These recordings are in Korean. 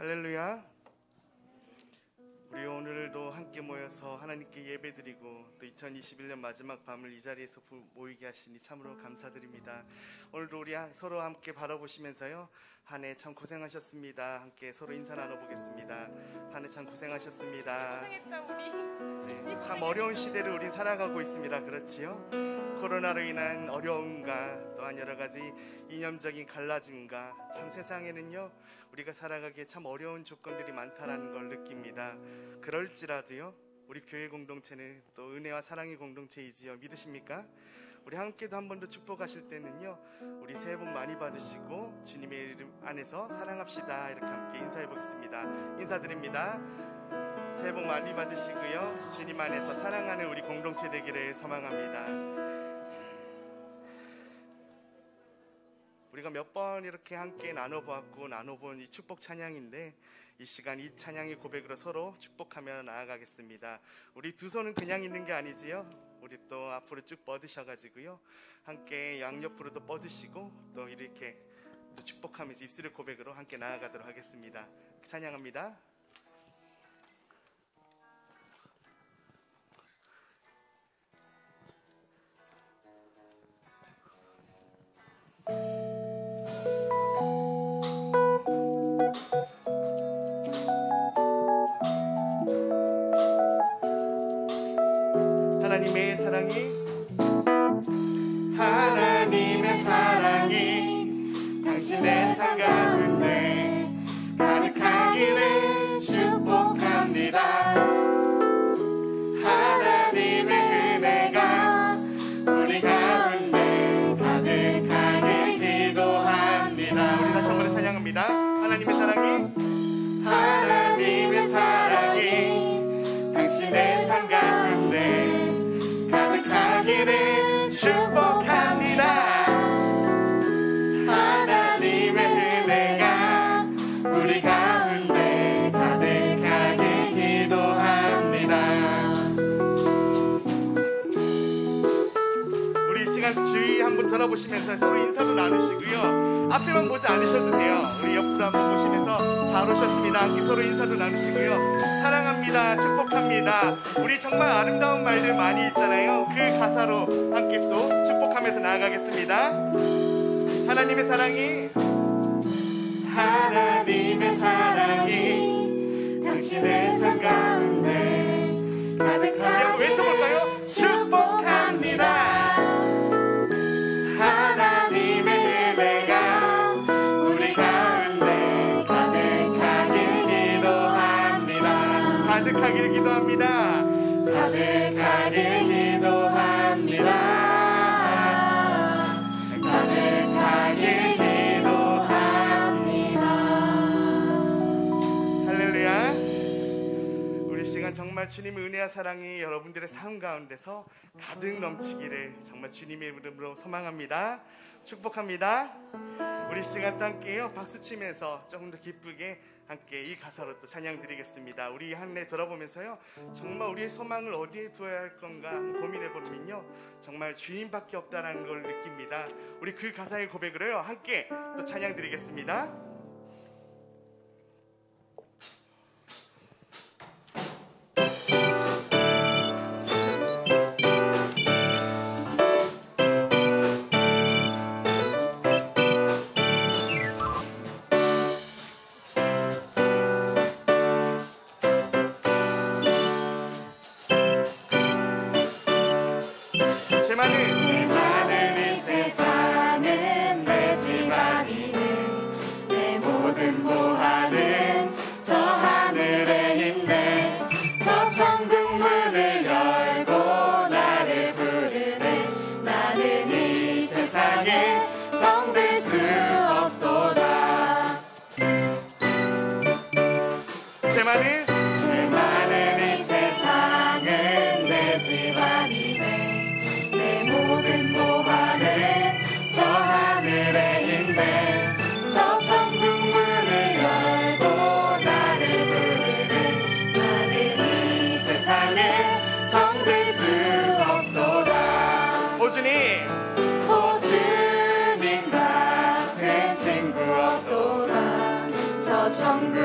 할렐루야. 우리 오늘도 함께 모여서 하나님께 예배드리고 또 2021년 마지막 밤을 이 자리에서 모이게 하시니 참으로 감사드립니다. 오늘도 우리 서로 함께 바라보시면서요, 한 해 참 고생하셨습니다. 함께 서로 인사 나눠보겠습니다. 한 해 참 고생하셨습니다. 고생했다 우리. 네, 참 어려운 시대를 우린 살아가고 있습니다. 그렇지요? 코로나로 인한 어려움과 또한 여러 가지 이념적인 갈라짐과 참 세상에는요, 우리가 살아가기에 참 어려운 조건들이 많다라는 걸 느낍니다. 그럴지라도요, 우리 교회 공동체는 또 은혜와 사랑의 공동체이지요. 믿으십니까? 우리 함께도 한 번 더 축복하실 때는요, 우리 새해 복 많이 받으시고 주님의 이름 안에서 사랑합시다. 이렇게 함께 인사해 보겠습니다. 인사드립니다. 새해 복 많이 받으시고요, 주님 안에서 사랑하는 우리 공동체 되기를 소망합니다. 우리가 몇 번 이렇게 함께 나눠보았고 나눠본 이 축복 찬양인데, 이 시간 이 찬양의 고백으로 서로 축복하며 나아가겠습니다. 우리 두 손은 그냥 있는 게 아니지요. 우리 또 앞으로 쭉 뻗으셔가지고요, 함께 양옆으로도 뻗으시고 또 이렇게 또 축복하면서 입술의 고백으로 함께 나아가도록 하겠습니다. 찬양합니다. 하나님의 사랑이 당신의 삶 가운데 가득하기를 축복합니다. 하나님의 은혜가 우리 가운데 가득하길 기도합니다. 우리 다시 한번 찬양합니다. 하나님의 사랑이 당신의 삶 가운데 가득하기를 축복합니다. 하나님의 은혜가 우리 가운데 가득하길 기도합니다. 우리 이 시간 주위 한번 돌아보시면서 서로 인사도 나누시고요, 앞에만 보지 않으셔도 돼요. 우리 옆으로 한번 보시면서 잘 오셨습니다. 함께 서로 인사도 나누시고요, 사랑합니다, 축복합니다. 우리 정말 아름다운 말들 많이 있잖아요. 그 가사로 함께 또 축복하면서 나아가겠습니다. 하나님의 사랑이 당신의 삶 가운데 가득하게 외쳐볼까요? 축복합니다. 하나님의 은혜가 우리 가운데 가득하길 기도합니다. 가득하길 기도합니다. 가득하길 기도합니다. 가득하길 기도합니다. 할렐루야. 우리 시간 정말 주님의 은혜와 사랑이 여러분들의 삶 가운데서 가득 넘치기를 정말 주님의 이름으로 소망합니다. 축복합니다. 우리 시간 또 함께요, 박수 치면서 조금 더 기쁘게 함께 이 가사로 또 찬양 드리겠습니다. 우리 한 해 돌아보면서요, 정말 우리의 소망을 어디에 두어야 할 건가 고민해보면요, 정말 주님밖에 없다는 걸 느낍니다. 우리 그 가사의 고백으로요, 함께 또 찬양 드리겠습니다. 제 많은 이 세상은 내 집안이네. 내 모든 보화는 저 하늘에 있네. 저 천국 문을 열고 나를 부르네. 나는 이 세상에 정들 수 없도다. 제 많은 이 세상은 내 집안이네. 모든 보화는 저 하늘에 있네. 저 천국 문을 열고 나를 부르는 나는 이 세상에 정들 수 없도다. 오주님 같은 친구 없도다. 저 천국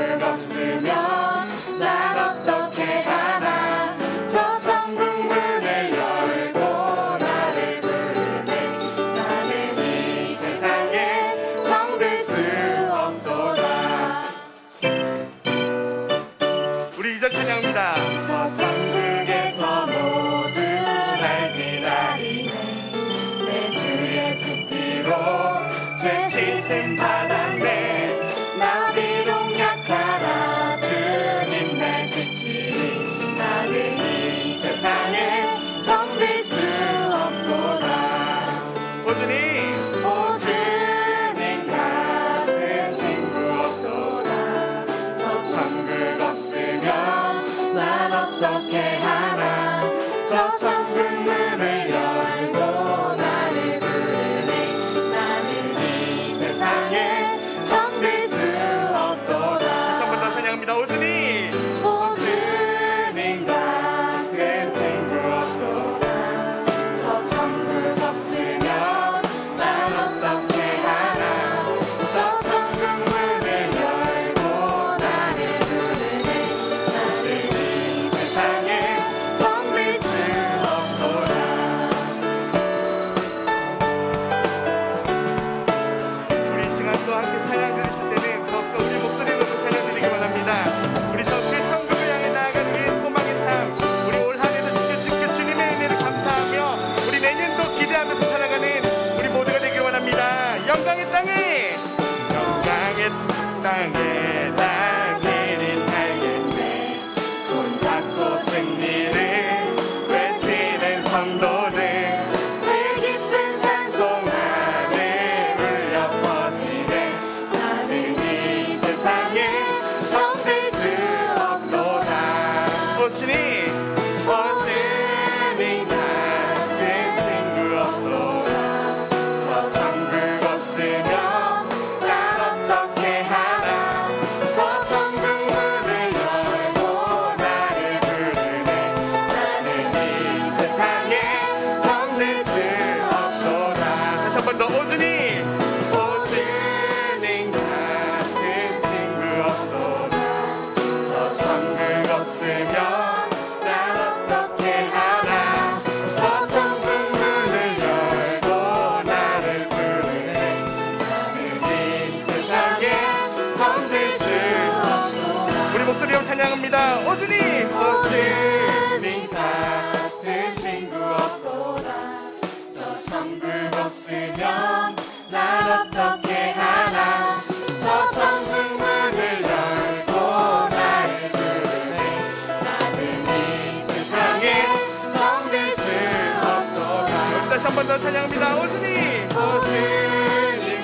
번 더 찬양합니다. 오주님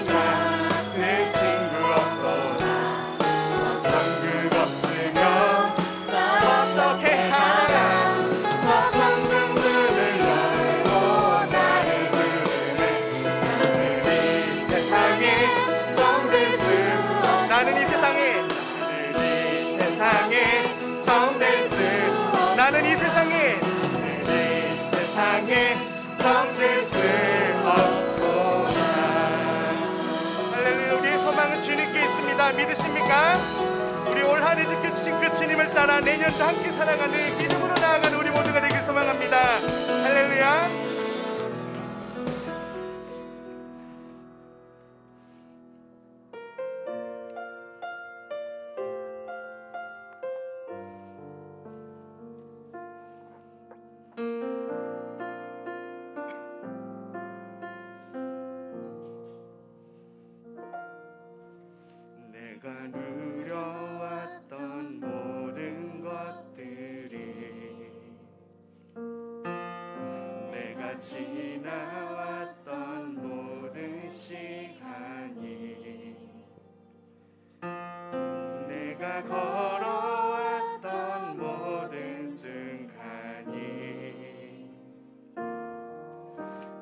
같은 친구 없도다. 천국 없으면 난 어떻게 하나. 저 천국 문을 열고 나를 부르네. 나는 이 세상에 정될 수 나는 이 세상에 정될 수 나는 이 세상에 정될 수 없도다. 할렐루야. 우리의 소망은 주님께 있습니다. 믿으십니까? 우리 올 한 해 지켜주신 그 주님을 따라 내년도 함께 살아가는 믿음으로 나아가는 우리 모두가 되길 소망합니다. 할렐루야. 내가 누려왔던 모든 것들이 내가 지나왔던 모든 시간이 내가 걸어왔던 모든 순간이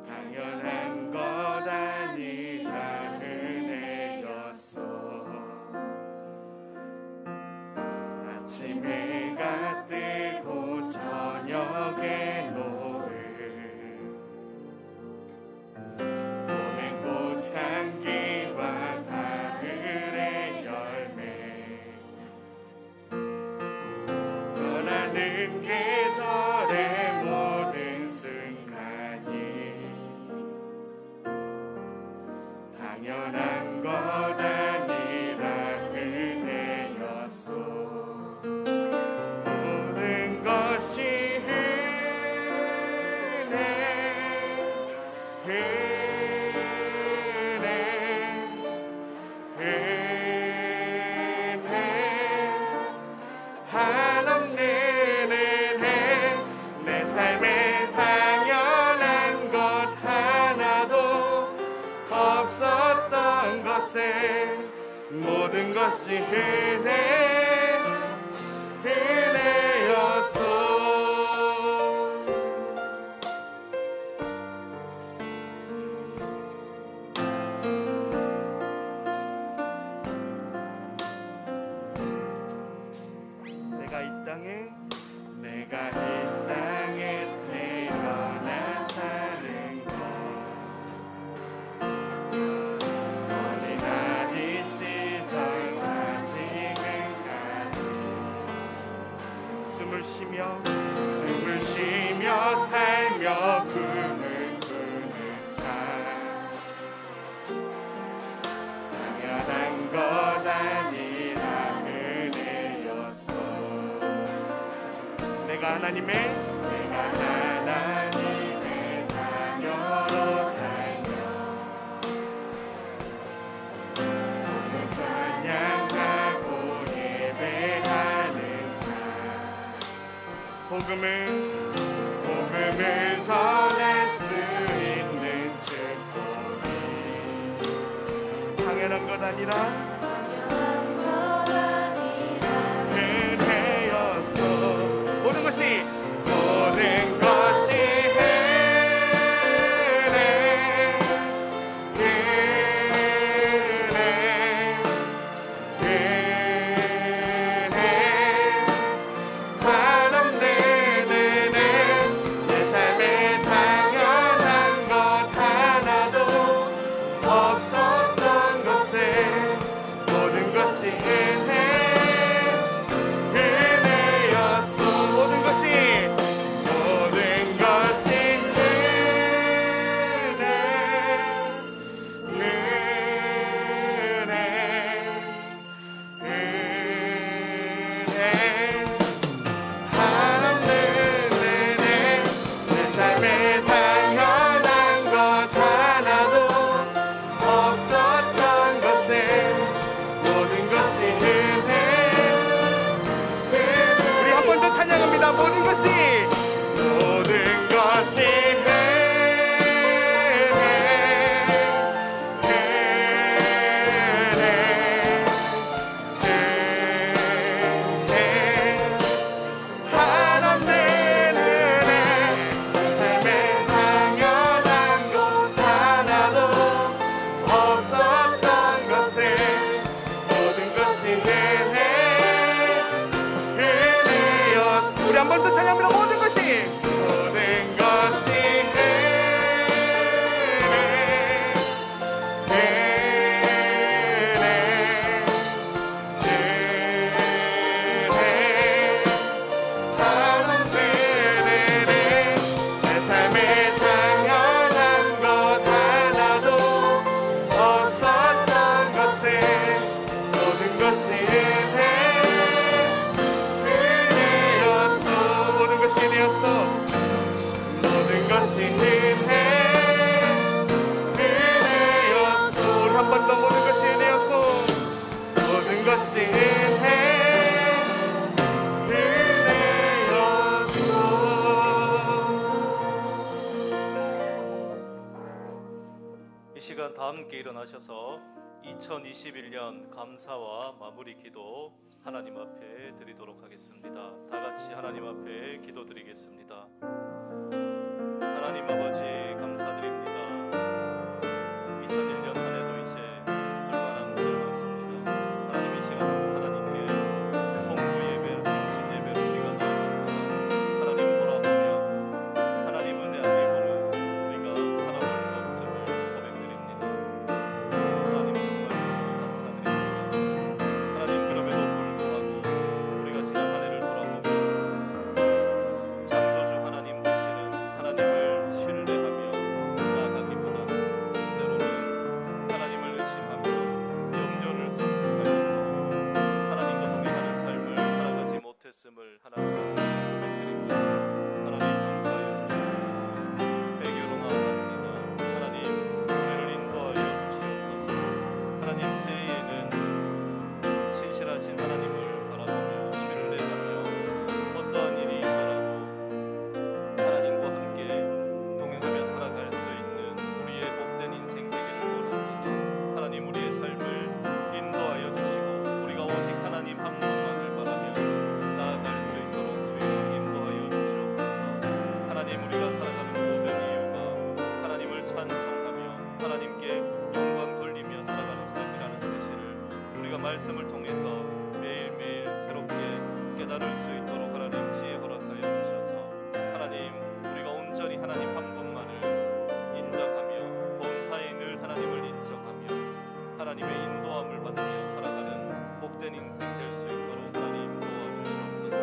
당연한 것 아니라 아침 해가 뜨고 저녁에 노을 봄의 꽃향기와 가을의 열매 변하는 계절의 모든 순간이 당연한 것 아니라 은혜였소. 모든 것이 한없는 은혜. 내 삶에 당연한 것 하나도 없었던 것에 모든 것이 은혜였소. 내가 이 땅에 태어나 사는 것 어린아이 시절과 지금까지 숨을 쉬며 살며 꿈을 꾸는 삶 당연한 것 아니라 은혜였소. 내가 하나님의 자녀로 살며 오늘 찬양하고 예배하는 삶 복음을 전할 수 있는 축복이 당연한 것 아니라 모든 것이 한없는 은혜. 내 삶에 당연한 것 하나도 없었던 것에 모든 것이 은혜였소. 모든 것이 되었어. 모든 것이 은혜였소. 우리 한 번 더 모든 것이 은혜였소. 모든 것이 은혜였소. 이 시간 다 함께 일어나셔서 2021년 감사와 마무리 기도 하나님 앞에 드리도록 하겠습니다. 다 같이 하나님 앞에 기도드리겠습니다. 하나님 아버지 감사드립니다. 2001년 한 해도 이제 얼마 남지 않았습니다. 하나님 이 시간 하나님께 성부 예배를 당신 예배를 우리가 나아갑니다. 하나님 돌아보며 하나님 은혜 아니고는 우리가 살아볼 수 없음을 고백드립니다. 하나님 정말 감사드립니다. 하나님 그럼에도 불구하고 우리가 지난 한 해를 돌아보며 창조주 하나님 되시는 하나님을 신뢰하며 나아가기보다는 때로는 하나님을 의심하며 염려를 선택하여서 하나님과 동행하는 삶을 살아가지 못했음을 하나님 앞에 고백드립니다. 하나님 용서하여 주시옵소서. 배교로 나아갑니다. 하나님 우리를 인도하여 주시옵소서. 하나님 새해에는 신실하신 하나님을 바라보며 신뢰하며 어떠한 일이 있더라도 하나님과 함께 동행하며 살아갈 수 있는 우리의 복된 인생 되기를 원합니다. 하나님 우리의 삶을 인도하여 주시고 우리가 오직 하나님 한 분만을 바라며 나아갈 수 있도록 주여 인도하여 주시옵소서. 하나님 우리가 살아가는 모든 이유가 하나님을 찬송하며 하나님께 영광 돌리며 살아가는 삶이라는 사실을 우리가 말씀을 통해서 매일매일 새롭게 깨달을 수 있도록 하나님 지혜 허락하여 주셔서 하나님 우리가 온전히 하나님 한 분만을 인정하며 범사에 늘 하나님을 인정하며 하나님의 인도함을 받으며 살아가는 복된 인생 될 수 있도록 하나님 도와주시옵소서.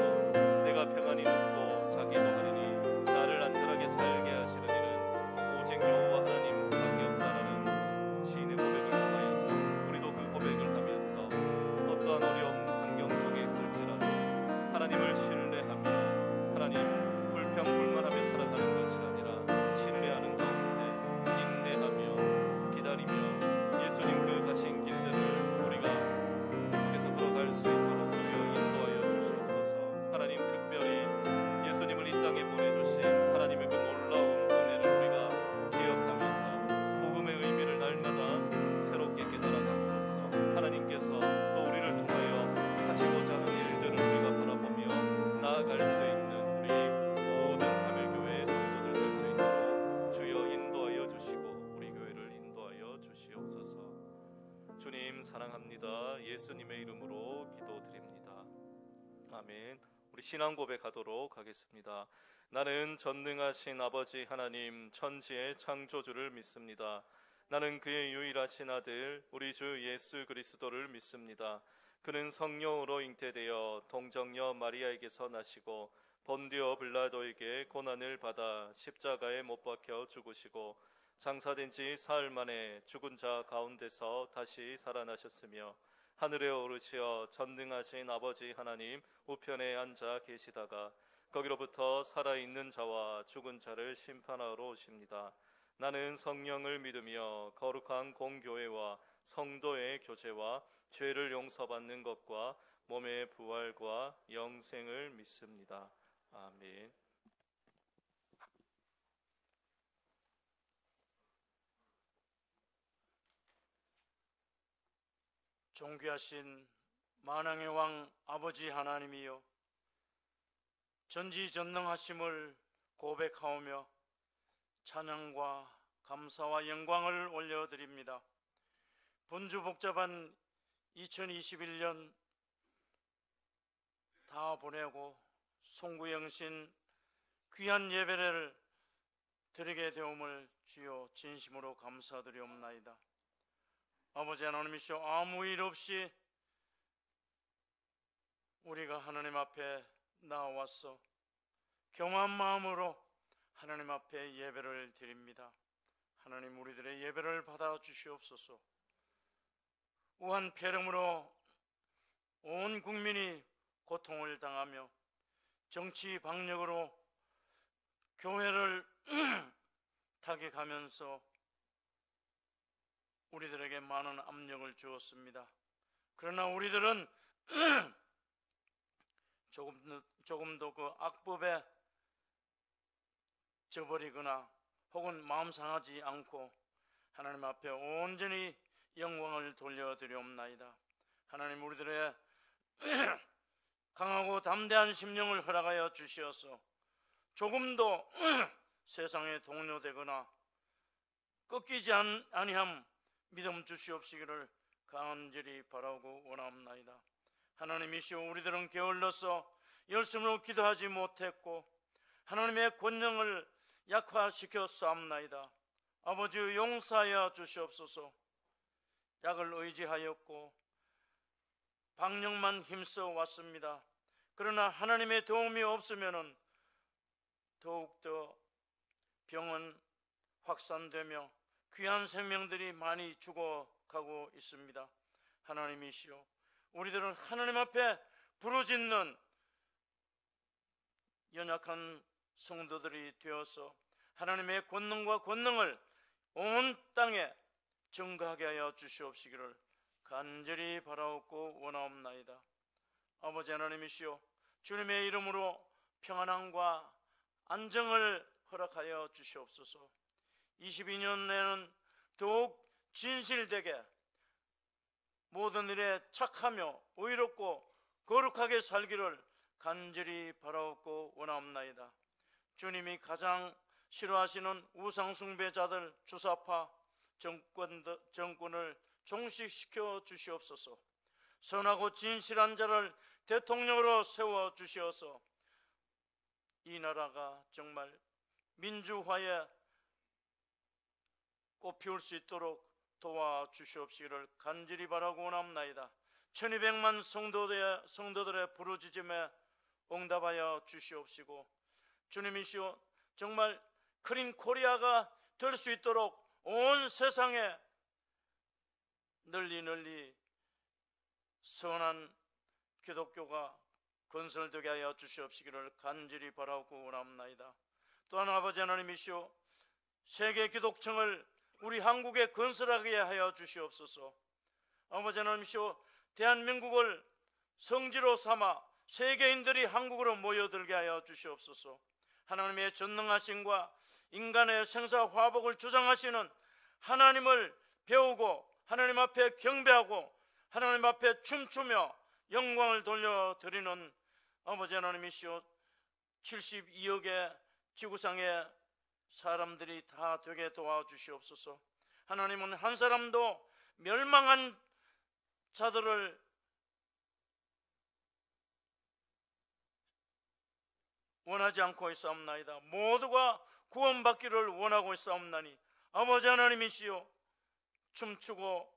내가 평안히 눕고 자기도 하리니 나를 안전하게 살게 하시는 이는 오직 여호와 하나님밖에 없다라는 시인의 고백을 통하여서 우리도 그 고백을 하면서 어떠한 어려운 환경 속에 있을지라도 하나님을 신뢰하며 하나님 불평불만하며 살아가는 것이 아니라 신뢰하는 가운데 인내하며 기다리며 예수님 그 가신 길들을 우리가 계속해서 걸어갈 수 있도록 주여 인도하여 주시옵소서. 하나님 특별히 예수님을 이 땅에 보내주신 하나님의 그 놀라운 은혜를 우리가 기억하면서 복음의 의미를 날마다 새롭게 깨달아감으로써 하나님께서 또 우리를 통하여 하시고자 하는 일들을 우리가 바라보며 나아갈 수 있는 우리 모든 삼일교회의 성도들 될 수 있도록 주여 인도하여 주시고 우리 교회를 인도하여 주시옵소서. 주님 사랑합니다. 예수님의 이름으로 기도드립니다. 아멘. 우리 신앙 고백하도록 하겠습니다. 나는 전능하신 아버지 하나님 천지의 창조주를 믿습니다. 나는 그의 유일하신 아들 우리 주 예수 그리스도를 믿습니다. 그는 성령으로 잉태되어 동정녀 마리아에게서 나시고 본디오 빌라도에게 고난을 받아 십자가에 못 박혀 죽으시고 장사된 지 사흘 만에 죽은 자 가운데서 다시 살아나셨으며 하늘에 오르시어 전능하신 아버지 하나님 우편에 앉아 계시다가 거기로부터 살아있는 자와 죽은 자를 심판하러 오십니다. 나는 성령을 믿으며 거룩한 공교회와 성도의 교제와 죄를 용서받는 것과 몸의 부활과 영생을 믿습니다. 아멘. 존귀하신 만왕의 왕 아버지 하나님이여, 전지전능하심을 고백하오며 찬양과 감사와 영광을 올려드립니다. 번주복잡한 2021년 다 보내고 송구영신 귀한 예배를 드리게 되음을 주여 진심으로 감사드리옵나이다. 아버지 하나님이시여, 아무 일 없이 우리가 하나님 앞에 나와서 겸한 마음으로 하나님 앞에 예배를 드립니다. 하나님, 우리들의 예배를 받아주시옵소서. 우한 폐렴으로 온 국민이 고통을 당하며 정치 박력으로 교회를 타격하면서 우리들에게 많은 압력을 주었습니다. 그러나 우리들은 조금도 그 악법에 져버리거나 혹은 마음 상하지 않고 하나님 앞에 온전히 영광을 돌려드리옵나이다. 하나님, 우리들의 강하고 담대한 심령을 허락하여 주시어서 조금도 세상에 동요되거나 꺾이지 아니함 믿음 주시옵시기를 간절히 바라고 원하옵나이다. 하나님이시오, 우리들은 게을러서 열심으로 기도하지 못했고 하나님의 권능을 약화시켜 싸움나이다. 아버지, 용서하여 주시옵소서. 약을 의지하였고 방역만 힘써 왔습니다. 그러나 하나님의 도움이 없으면 더욱더 병은 확산되며 귀한 생명들이 많이 죽어가고 있습니다. 하나님이시오, 우리들은 하나님 앞에 부르짖는 연약한 성도들이 되어서 하나님의 권능을 온 땅에 증거하게 하여 주시옵시기를 간절히 바라옵고 원하옵나이다. 아버지 하나님이시오, 주님의 이름으로 평안함과 안정을 허락하여 주시옵소서. 22년에는 더욱 진실되게 모든 일에 착하며 의롭고 거룩하게 살기를 간절히 바라옵고 원하옵나이다. 주님이 가장 싫어하시는 우상숭배자들 주사파 정권을 종식시켜 주시옵소서. 선하고 진실한 자를 대통령으로 세워 주시어서 이 나라가 정말 민주화에 꽃피울 수 있도록 도와주시옵시기를 간절히 바라고 원합나이다. 1200만 성도들의 부르짖음에 응답하여 주시옵시고 주님이시오, 정말 크린 코리아가 될 수 있도록 온 세상에 널리 선한 기독교가 건설되게 하여 주시옵시기를 간절히 바라고 원합나이다. 또한 아버지 하나님이시오, 세계 기독청을 우리 한국에 건설하게 하여 주시옵소서. 아버지 하나님이시오, 대한민국을 성지로 삼아 세계인들이 한국으로 모여들게 하여 주시옵소서. 하나님의 전능하심과 인간의 생사화복을 주장하시는 하나님을 배우고 하나님 앞에 경배하고 하나님 앞에 춤추며 영광을 돌려드리는 아버지 하나님이시오, 72억의 지구상의 사람들이 다 되게 도와주시옵소서. 하나님은 한 사람도 멸망한 자들을 원하지 않고 있사옵나이다. 모두가 구원받기를 원하고 있사옵나니 아버지 하나님이시오, 춤추고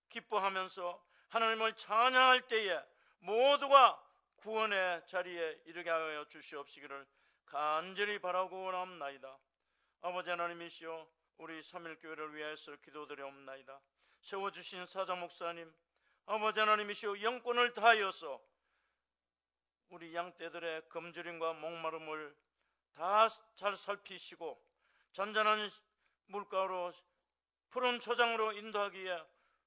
기뻐하면서 하나님을 찬양할 때에 모두가 구원의 자리에 이르게 하여 주시옵시기를 간절히 바라고 원합나이다. 아버지 하나님이시오, 우리 삼일교회를 위해서 기도드려옵나이다. 세워주신 사자 목사님, 아버지 하나님이시오, 영권을 다하여서 우리 양떼들의 검저림과 목마름을 다 잘 살피시고 잔잔한 물가로 푸른 초장으로 인도하기에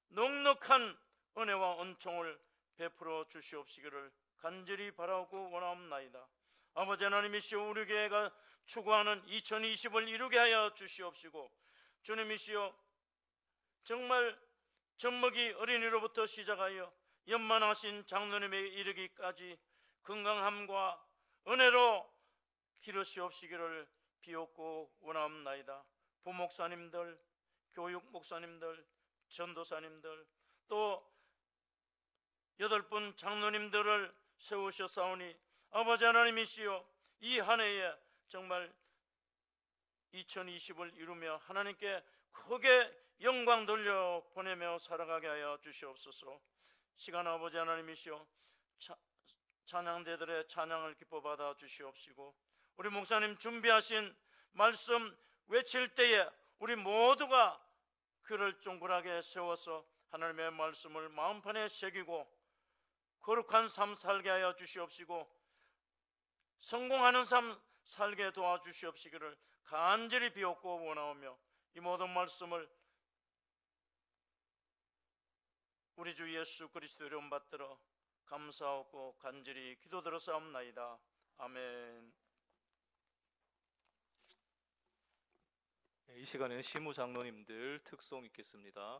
넉넉한 은혜와 은총을 베풀어 주시옵시기를 간절히 바라고 원하옵나이다. 아버지 하나님이시오, 우리 교회가 추구하는 2020을 이루게 하여 주시옵시고 주님이시오, 정말 젖먹이 어린이로부터 시작하여 연만하신 장로님에 이르기까지 건강함과 은혜로 기르시옵시기를 비옵고 원하옵나이다. 부목사님들, 교육목사님들, 전도사님들, 또 8분 장로님들을 세우셨사오니 아버지 하나님이시오, 이 한 해에 정말 2020을 이루며 하나님께 크게 영광 돌려 보내며 살아가게 하여 주시옵소서. 시간 아버지 하나님이시오, 찬양대들의 찬양을 기뻐 받아 주시옵시고 우리 목사님 준비하신 말씀 외칠 때에 우리 모두가 귀를 쫑긋하게 세워서 하나님의 말씀을 마음판에 새기고 거룩한 삶 살게 하여 주시옵시고 성공하는 삶 살게 도와주시옵시기를 간절히 비옵고 원하오며, 이 모든 말씀을 우리 주 예수 그리스도 이름 받들어 감사하고 간절히 기도드렸사옵나이다. 아멘. 이 시간에는 시무 장로님들 특송 있겠습니다.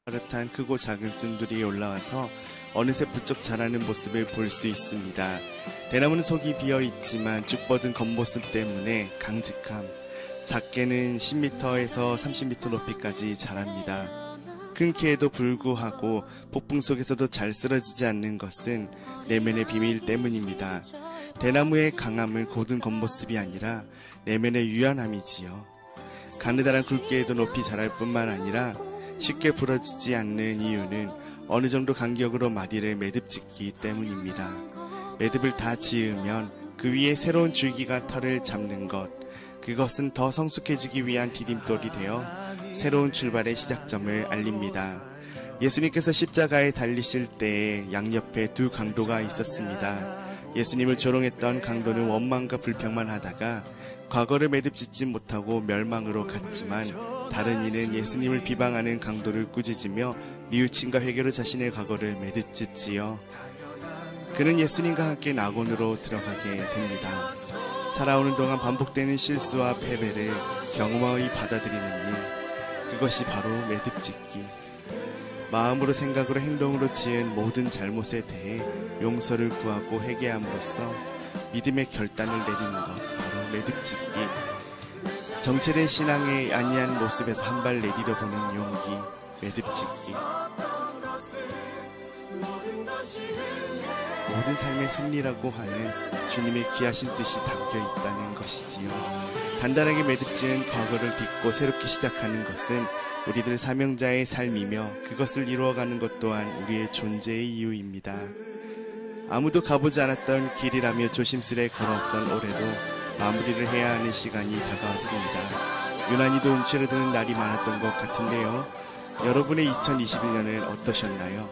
버릇한 크고 작은 순들이 올라와서 어느새 부쩍 자라는 모습을 볼 수 있습니다. 대나무는 속이 비어있지만 쭉 뻗은 겉모습 때문에 강직함, 작게는 10m에서 30m 높이까지 자랍니다. 큰 키에도 불구하고 폭풍 속에서도 잘 쓰러지지 않는 것은 내면의 비밀 때문입니다. 대나무의 강함은 고든 겉모습이 아니라 내면의 유연함이지요. 가느다란 굵기에도 높이 자랄 뿐만 아니라 쉽게 부러지지 않는 이유는 어느 정도 간격으로 마디를 매듭짓기 때문입니다. 매듭을 다 지으면 그 위에 새로운 줄기가 털을 잡는 것, 그것은 더 성숙해지기 위한 디딤돌이 되어 새로운 출발의 시작점을 알립니다. 예수님께서 십자가에 달리실 때에 양옆에 두 강도가 있었습니다. 예수님을 조롱했던 강도는 원망과 불평만 하다가 과거를 매듭짓지 못하고 멸망으로 갔지만, 다른 이는 예수님을 비방하는 강도를 꾸짖으며 뉘우침과 회개로 자신의 과거를 매듭짓지요. 그는 예수님과 함께 낙원으로 들어가게 됩니다. 살아오는 동안 반복되는 실수와 패배를 경험하여 받아들이는 일, 그것이 바로 매듭짓기. 마음으로 생각으로 행동으로 지은 모든 잘못에 대해 용서를 구하고 회개함으로써 믿음의 결단을 내리는 것, 바로 매듭짓기. 정체된 신앙의 안이한 모습에서 한 발 내디뎌보는 용기, 매듭짓기. 모든 삶의 섭리라고 하는 주님의 귀하신 뜻이 담겨 있다는 것이지요. 단단하게 매듭지은 과거를 딛고 새롭게 시작하는 것은 우리들 사명자의 삶이며 그것을 이루어가는 것 또한 우리의 존재의 이유입니다. 아무도 가보지 않았던 길이라며 조심스레 걸어왔던 올해도 마무리를 해야 하는 시간이 다가왔습니다. 유난히도 움츠러드는 날이 많았던 것 같은데요. 여러분의 2021년은 어떠셨나요?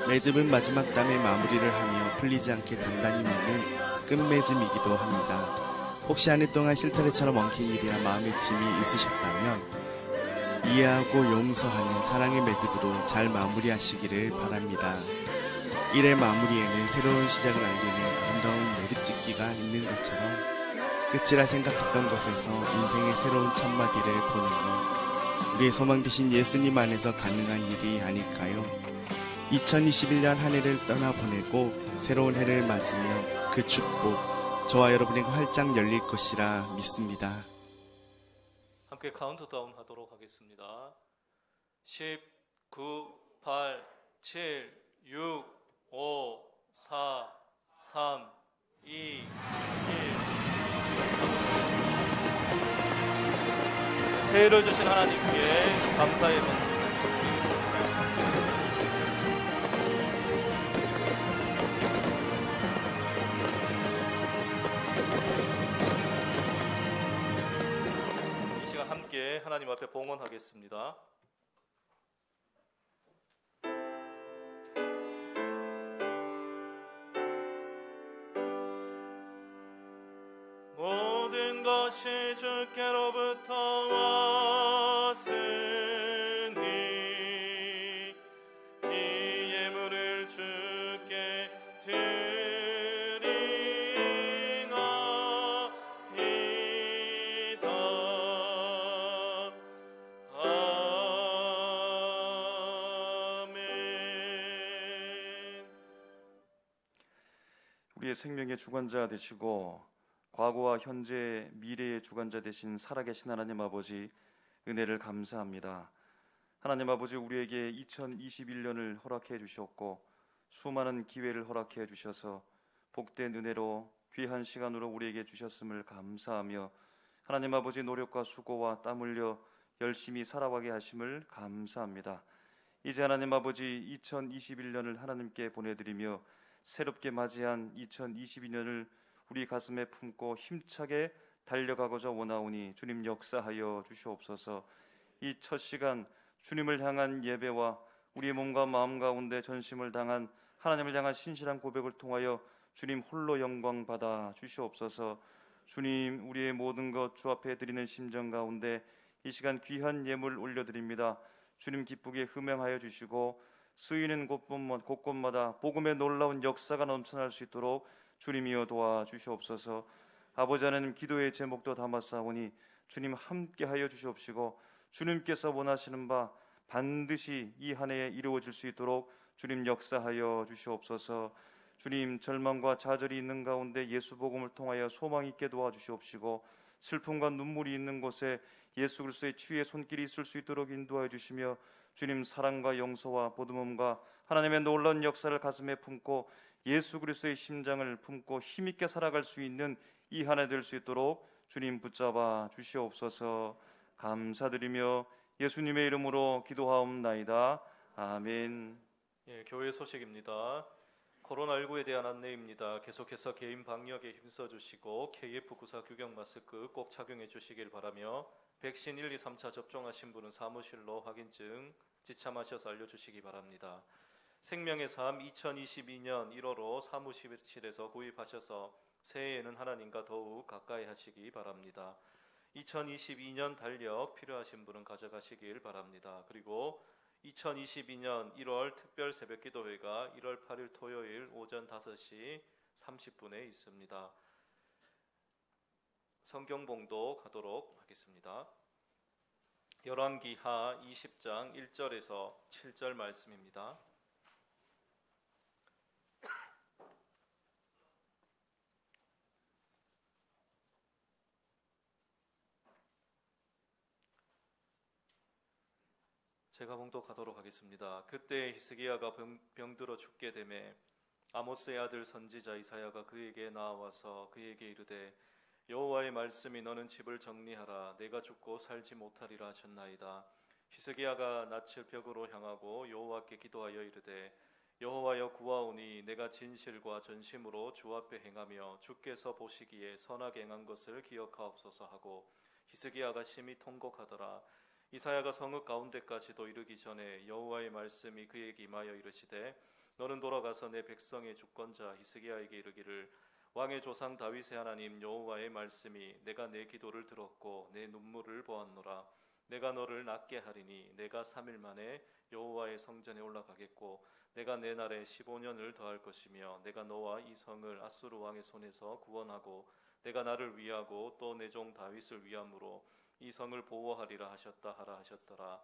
매듭은 마지막 땀에 마무리를 하며 풀리지 않게 단단히 묶는 끝맺음이기도 합니다. 혹시 한 해 동안 실타래처럼 엉킨 일이나 마음의 짐이 있으셨다면 이해하고 용서하는 사랑의 매듭으로 잘 마무리하시기를 바랍니다. 1의 마무리에는 새로운 시작을 알리는 아름다운 매듭짓기가 있는 것처럼 끝이라 생각했던 것에서 인생의 새로운 첫마디를 보는 것, 우리의 소망 되신 예수님 안에서 가능한 일이 아닐까요? 2021년 한 해를 떠나보내고 새로운 해를 맞으며 그 축복 저와 여러분에게 활짝 열릴 것이라 믿습니다. 함께 카운트다운 하도록 하겠습니다. 10, 9, 8, 7, 6, 5, 4, 3, 2, 1. 새해를 주신 하나님께 감사의 말씀 함께 하나님 앞에 봉헌하겠습니다. 모든 것이 주께로부터 왔으니 이 예물을 주께 우리의 생명의 주관자 되시고 과거와 현재, 미래의 주관자 되신 살아계신 하나님 아버지, 은혜를 감사합니다. 하나님 아버지, 우리에게 2021년을 허락해 주셨고 수많은 기회를 허락해 주셔서 복된 은혜로 귀한 시간으로 우리에게 주셨음을 감사하며 하나님 아버지, 노력과 수고와 땀 흘려 열심히 살아가게 하심을 감사합니다. 이제 하나님 아버지, 2021년을 하나님께 보내드리며 새롭게 맞이한 2022년을 우리 가슴에 품고 힘차게 달려가고자 원하오니 주님 역사하여 주시옵소서. 이 첫 시간 주님을 향한 예배와 우리의 몸과 마음 가운데 전심을 당한 하나님을 향한 신실한 고백을 통하여 주님 홀로 영광 받아 주시옵소서. 주님, 우리의 모든 것 주 앞에 드리는 심정 가운데 이 시간 귀한 예물 올려드립니다. 주님 기쁘게 흠양하여 주시고 쓰이는 곳곳마다 복음의 놀라운 역사가 넘쳐날 수 있도록 주님이여 도와주시옵소서. 아버지 하나님, 기도의 제목도 담았사오니 주님 함께하여 주시옵시고 주님께서 원하시는 바 반드시 이 한 해에 이루어질 수 있도록 주님 역사하여 주시옵소서. 주님, 절망과 좌절이 있는 가운데 예수 복음을 통하여 소망 있게 도와주시옵시고 슬픔과 눈물이 있는 곳에 예수 그리스도의 치유의 손길이 있을 수 있도록 인도하여 주시며 주님, 사랑과 용서와 보듬음과 하나님의 놀라운 역사를 가슴에 품고 예수 그리스도의 심장을 품고 힘있게 살아갈 수 있는 이 한 해 될 수 있도록 주님 붙잡아 주시옵소서. 감사드리며 예수님의 이름으로 기도하옵나이다. 아멘. 교회 소식입니다. 코로나19에 대한 안내입니다. 계속해서 개인 방역에 힘써주시고 KF94 규격 마스크 꼭 착용해 주시길 바라며 백신 1, 2, 3차 접종하신 분은 사무실로 확인증 지참하셔서 알려주시기 바랍니다. 생명의 삶 2022년 1월호 사무실에서 구입하셔서 새해에는 하나님과 더욱 가까이 하시기 바랍니다. 2022년 달력 필요하신 분은 가져가시길 바랍니다. 그리고 2022년 1월 특별 새벽기도회가 1월 8일 토요일 오전 5시 30분에 있습니다. 성경 봉독하도록 하겠습니다. 열왕기하 20장 1절에서 7절 말씀입니다. 제가 봉독하도록 하겠습니다. 그때 히스기야가 병들어 죽게 되매 아모스의 아들 선지자 이사야가 그에게 나와서 그에게 이르되 여호와의 말씀이 너는 집을 정리하라 내가 죽고 살지 못하리라 하셨나이다. 히스기야가 낯을 벽으로 향하고 여호와께 기도하여 이르되 여호와여 구하오니 내가 진실과 전심으로 주 앞에 행하며 주께서 보시기에 선하게 행한 것을 기억하옵소서 하고 히스기야가 심히 통곡하더라. 이사야가 성읍 가운데까지도 이르기 전에 여호와의 말씀이 그에게 임하여 이르시되 너는 돌아가서 내 백성의 주권자 히스기야에게 이르기를 왕의 조상 다윗의 하나님 여호와의 말씀이 내가 내 기도를 들었고 내 눈물을 보았노라. 내가 너를 낫게 하리니 내가 3일 만에 여호와의 성전에 올라가겠고 내가 내 날에 15년을 더할 것이며 내가 너와 이 성을 아수르 왕의 손에서 구원하고 내가 나를 위하고 또 내 종 다윗을 위함으로 이 성을 보호하리라 하셨다 하라 하셨더라.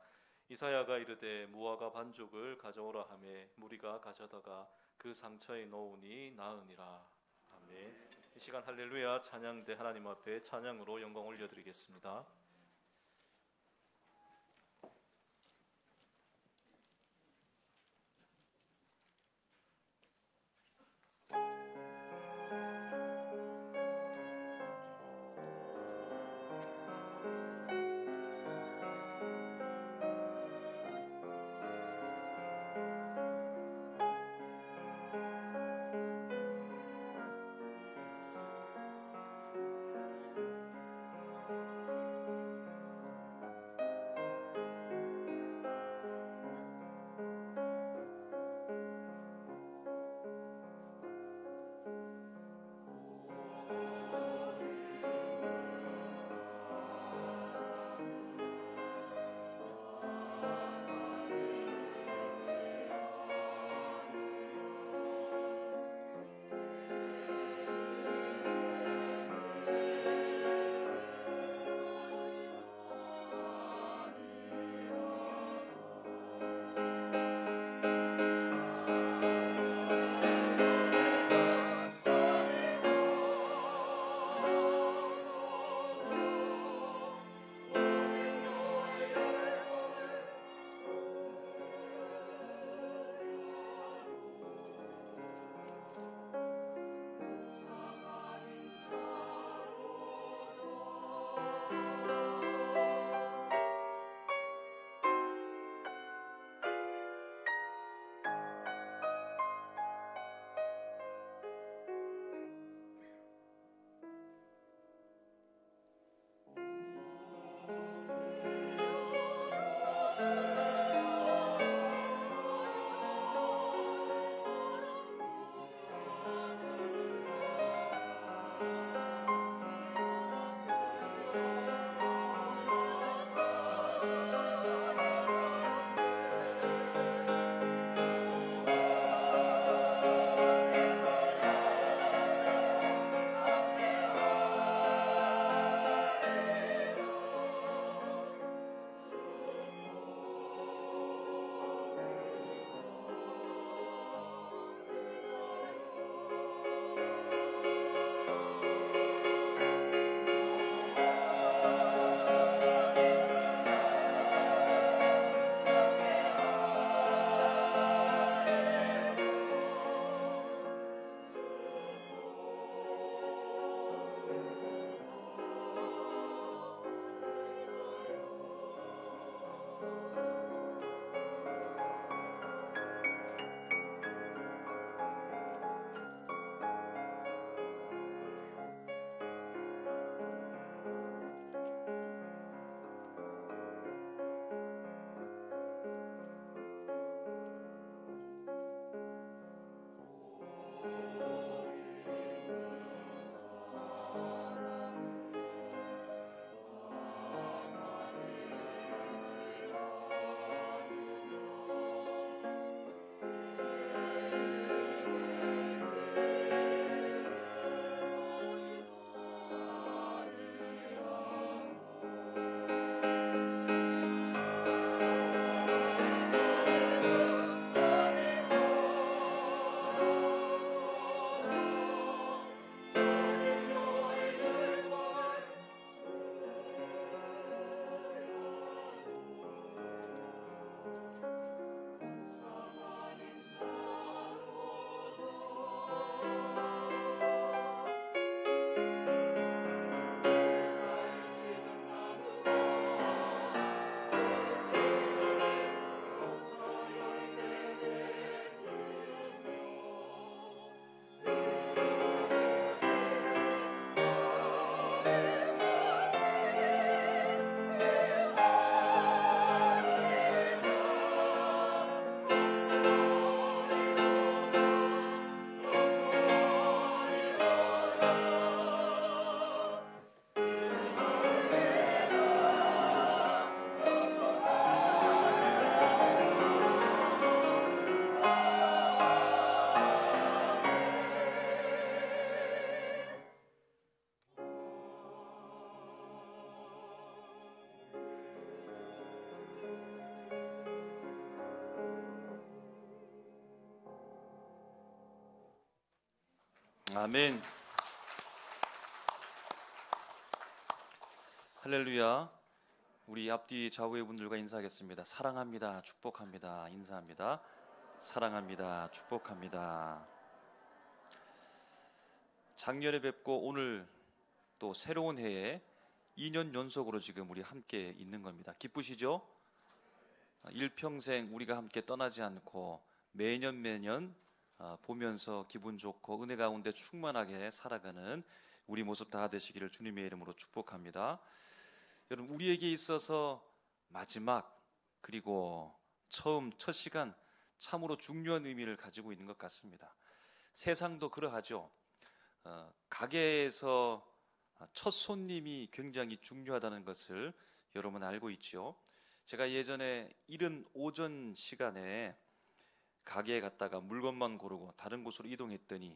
이사야가 이르되 무화과 반죽을 가져오라 하매 무리가 가져다가 그 상처에 놓으니 나으니라. 아멘. 이 시간 할렐루야 찬양대 하나님 앞에 찬양으로 영광 올려드리겠습니다. 아멘. 할렐루야. 우리 앞뒤 좌우의 분들과 인사하겠습니다. 사랑합니다. 축복합니다. 인사합니다. 사랑합니다. 축복합니다. 작년에 뵙고 오늘 또 새로운 해에 2년 연속으로 지금 우리 함께 있는 겁니다. 기쁘시죠? 일평생 우리가 함께 떠나지 않고 매년 보면서 기분 좋고 은혜 가운데 충만하게 살아가는 우리 모습 다 되시기를 주님의 이름으로 축복합니다. 여러분, 우리에게 있어서 마지막 그리고 첫 시간 참으로 중요한 의미를 가지고 있는 것 같습니다. 세상도 그러하죠. 가게에서 첫 손님이 굉장히 중요하다는 것을 여러분 알고 있죠. 제가 예전에 이른 오전 시간에 가게에 갔다가 물건만 고르고 다른 곳으로 이동했더니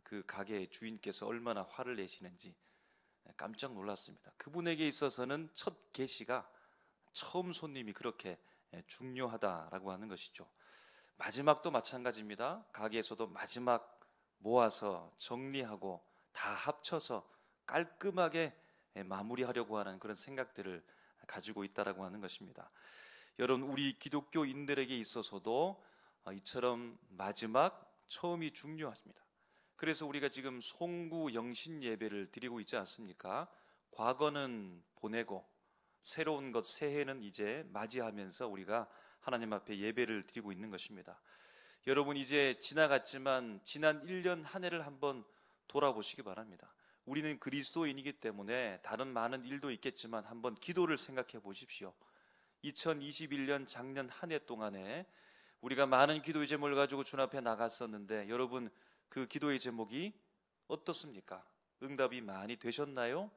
그 가게의 주인께서 얼마나 화를 내시는지 깜짝 놀랐습니다. 그분에게 있어서는 첫 계시가 처음 손님이 그렇게 중요하다라고 하는 것이죠. 마지막도 마찬가지입니다. 가게에서도 마지막 모아서 정리하고 다 합쳐서 깔끔하게 마무리하려고 하는 그런 생각들을 가지고 있다라고 하는 것입니다. 여러분, 우리 기독교인들에게 있어서도 이처럼 마지막 처음이 중요합니다. 그래서 우리가 지금 송구 영신 예배를 드리고 있지 않습니까? 과거는 보내고 새로운 것 새해는 이제 맞이하면서 우리가 하나님 앞에 예배를 드리고 있는 것입니다. 여러분, 이제 지나갔지만 지난 1년 한 해를 한번 돌아보시기 바랍니다. 우리는 그리스도인이기 때문에 다른 많은 일도 있겠지만 한번 기도를 생각해 보십시오. 2021년 작년 한 해 동안에 우리가 많은 기도의 제목을 가지고 주 앞에 나갔었는데 여러분, 그 기도의 제목이 어떻습니까? 응답이 많이 되셨나요?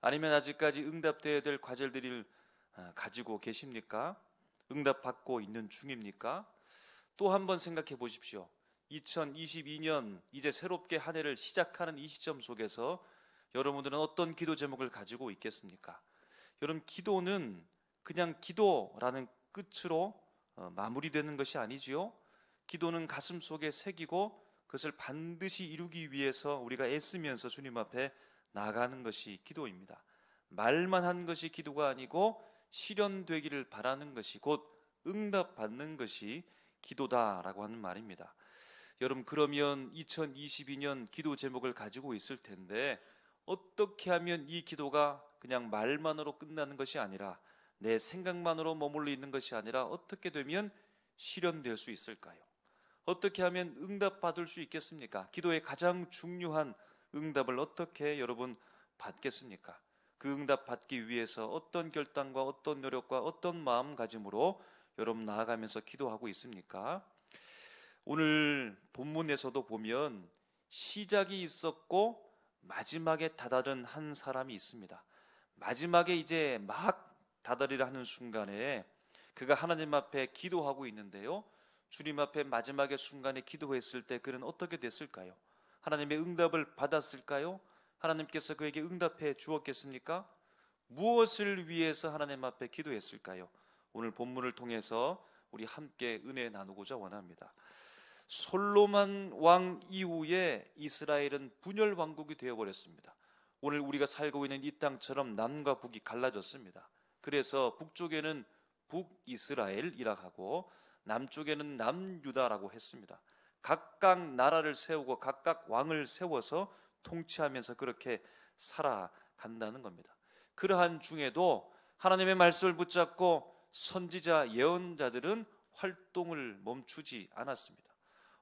아니면 아직까지 응답되어야 될 과제들을 가지고 계십니까? 응답받고 있는 중입니까? 또 한번 생각해 보십시오. 2022년 이제 새롭게 한 해를 시작하는 이 시점 속에서 여러분들은 어떤 기도 제목을 가지고 있겠습니까? 여러분, 기도는 그냥 기도라는 끝으로 마무리되는 것이 아니지요. 기도는 가슴 속에 새기고 그것을 반드시 이루기 위해서 우리가 애쓰면서 주님 앞에 나아가는 것이 기도입니다. 말만 한 것이 기도가 아니고 실현되기를 바라는 것이 곧 응답받는 것이 기도다라고 하는 말입니다. 여러분, 그러면 2022년 기도 제목을 가지고 있을 텐데 어떻게 하면 이 기도가 그냥 말만으로 끝나는 것이 아니라 내 생각만으로 머물러 있는 것이 아니라 어떻게 되면 실현될 수 있을까요? 어떻게 하면 응답받을 수 있겠습니까? 기도의 가장 중요한 응답을 어떻게 여러분 받겠습니까? 그 응답 받기 위해서 어떤 결단과 어떤 노력과 어떤 마음가짐으로 여러분 나아가면서 기도하고 있습니까? 오늘 본문에서도 보면 시작이 있었고 마지막에 다다른 한 사람이 있습니다. 마지막에 이제 막 다다리라 하는 순간에 그가 하나님 앞에 기도하고 있는데요, 주님 앞에 마지막의 순간에 기도했을 때 그는 어떻게 됐을까요? 하나님의 응답을 받았을까요? 하나님께서 그에게 응답해 주었겠습니까? 무엇을 위해서 하나님 앞에 기도했을까요? 오늘 본문을 통해서 우리 함께 은혜 나누고자 원합니다. 솔로몬 왕 이후에 이스라엘은 분열 왕국이 되어버렸습니다. 오늘 우리가 살고 있는 이 땅처럼 남과 북이 갈라졌습니다. 그래서 북쪽에는 북이스라엘이라 하고 남쪽에는 남유다라고 했습니다. 각각 나라를 세우고 각각 왕을 세워서 통치하면서 그렇게 살아간다는 겁니다. 그러한 중에도 하나님의 말씀을 붙잡고 선지자 예언자들은 활동을 멈추지 않았습니다.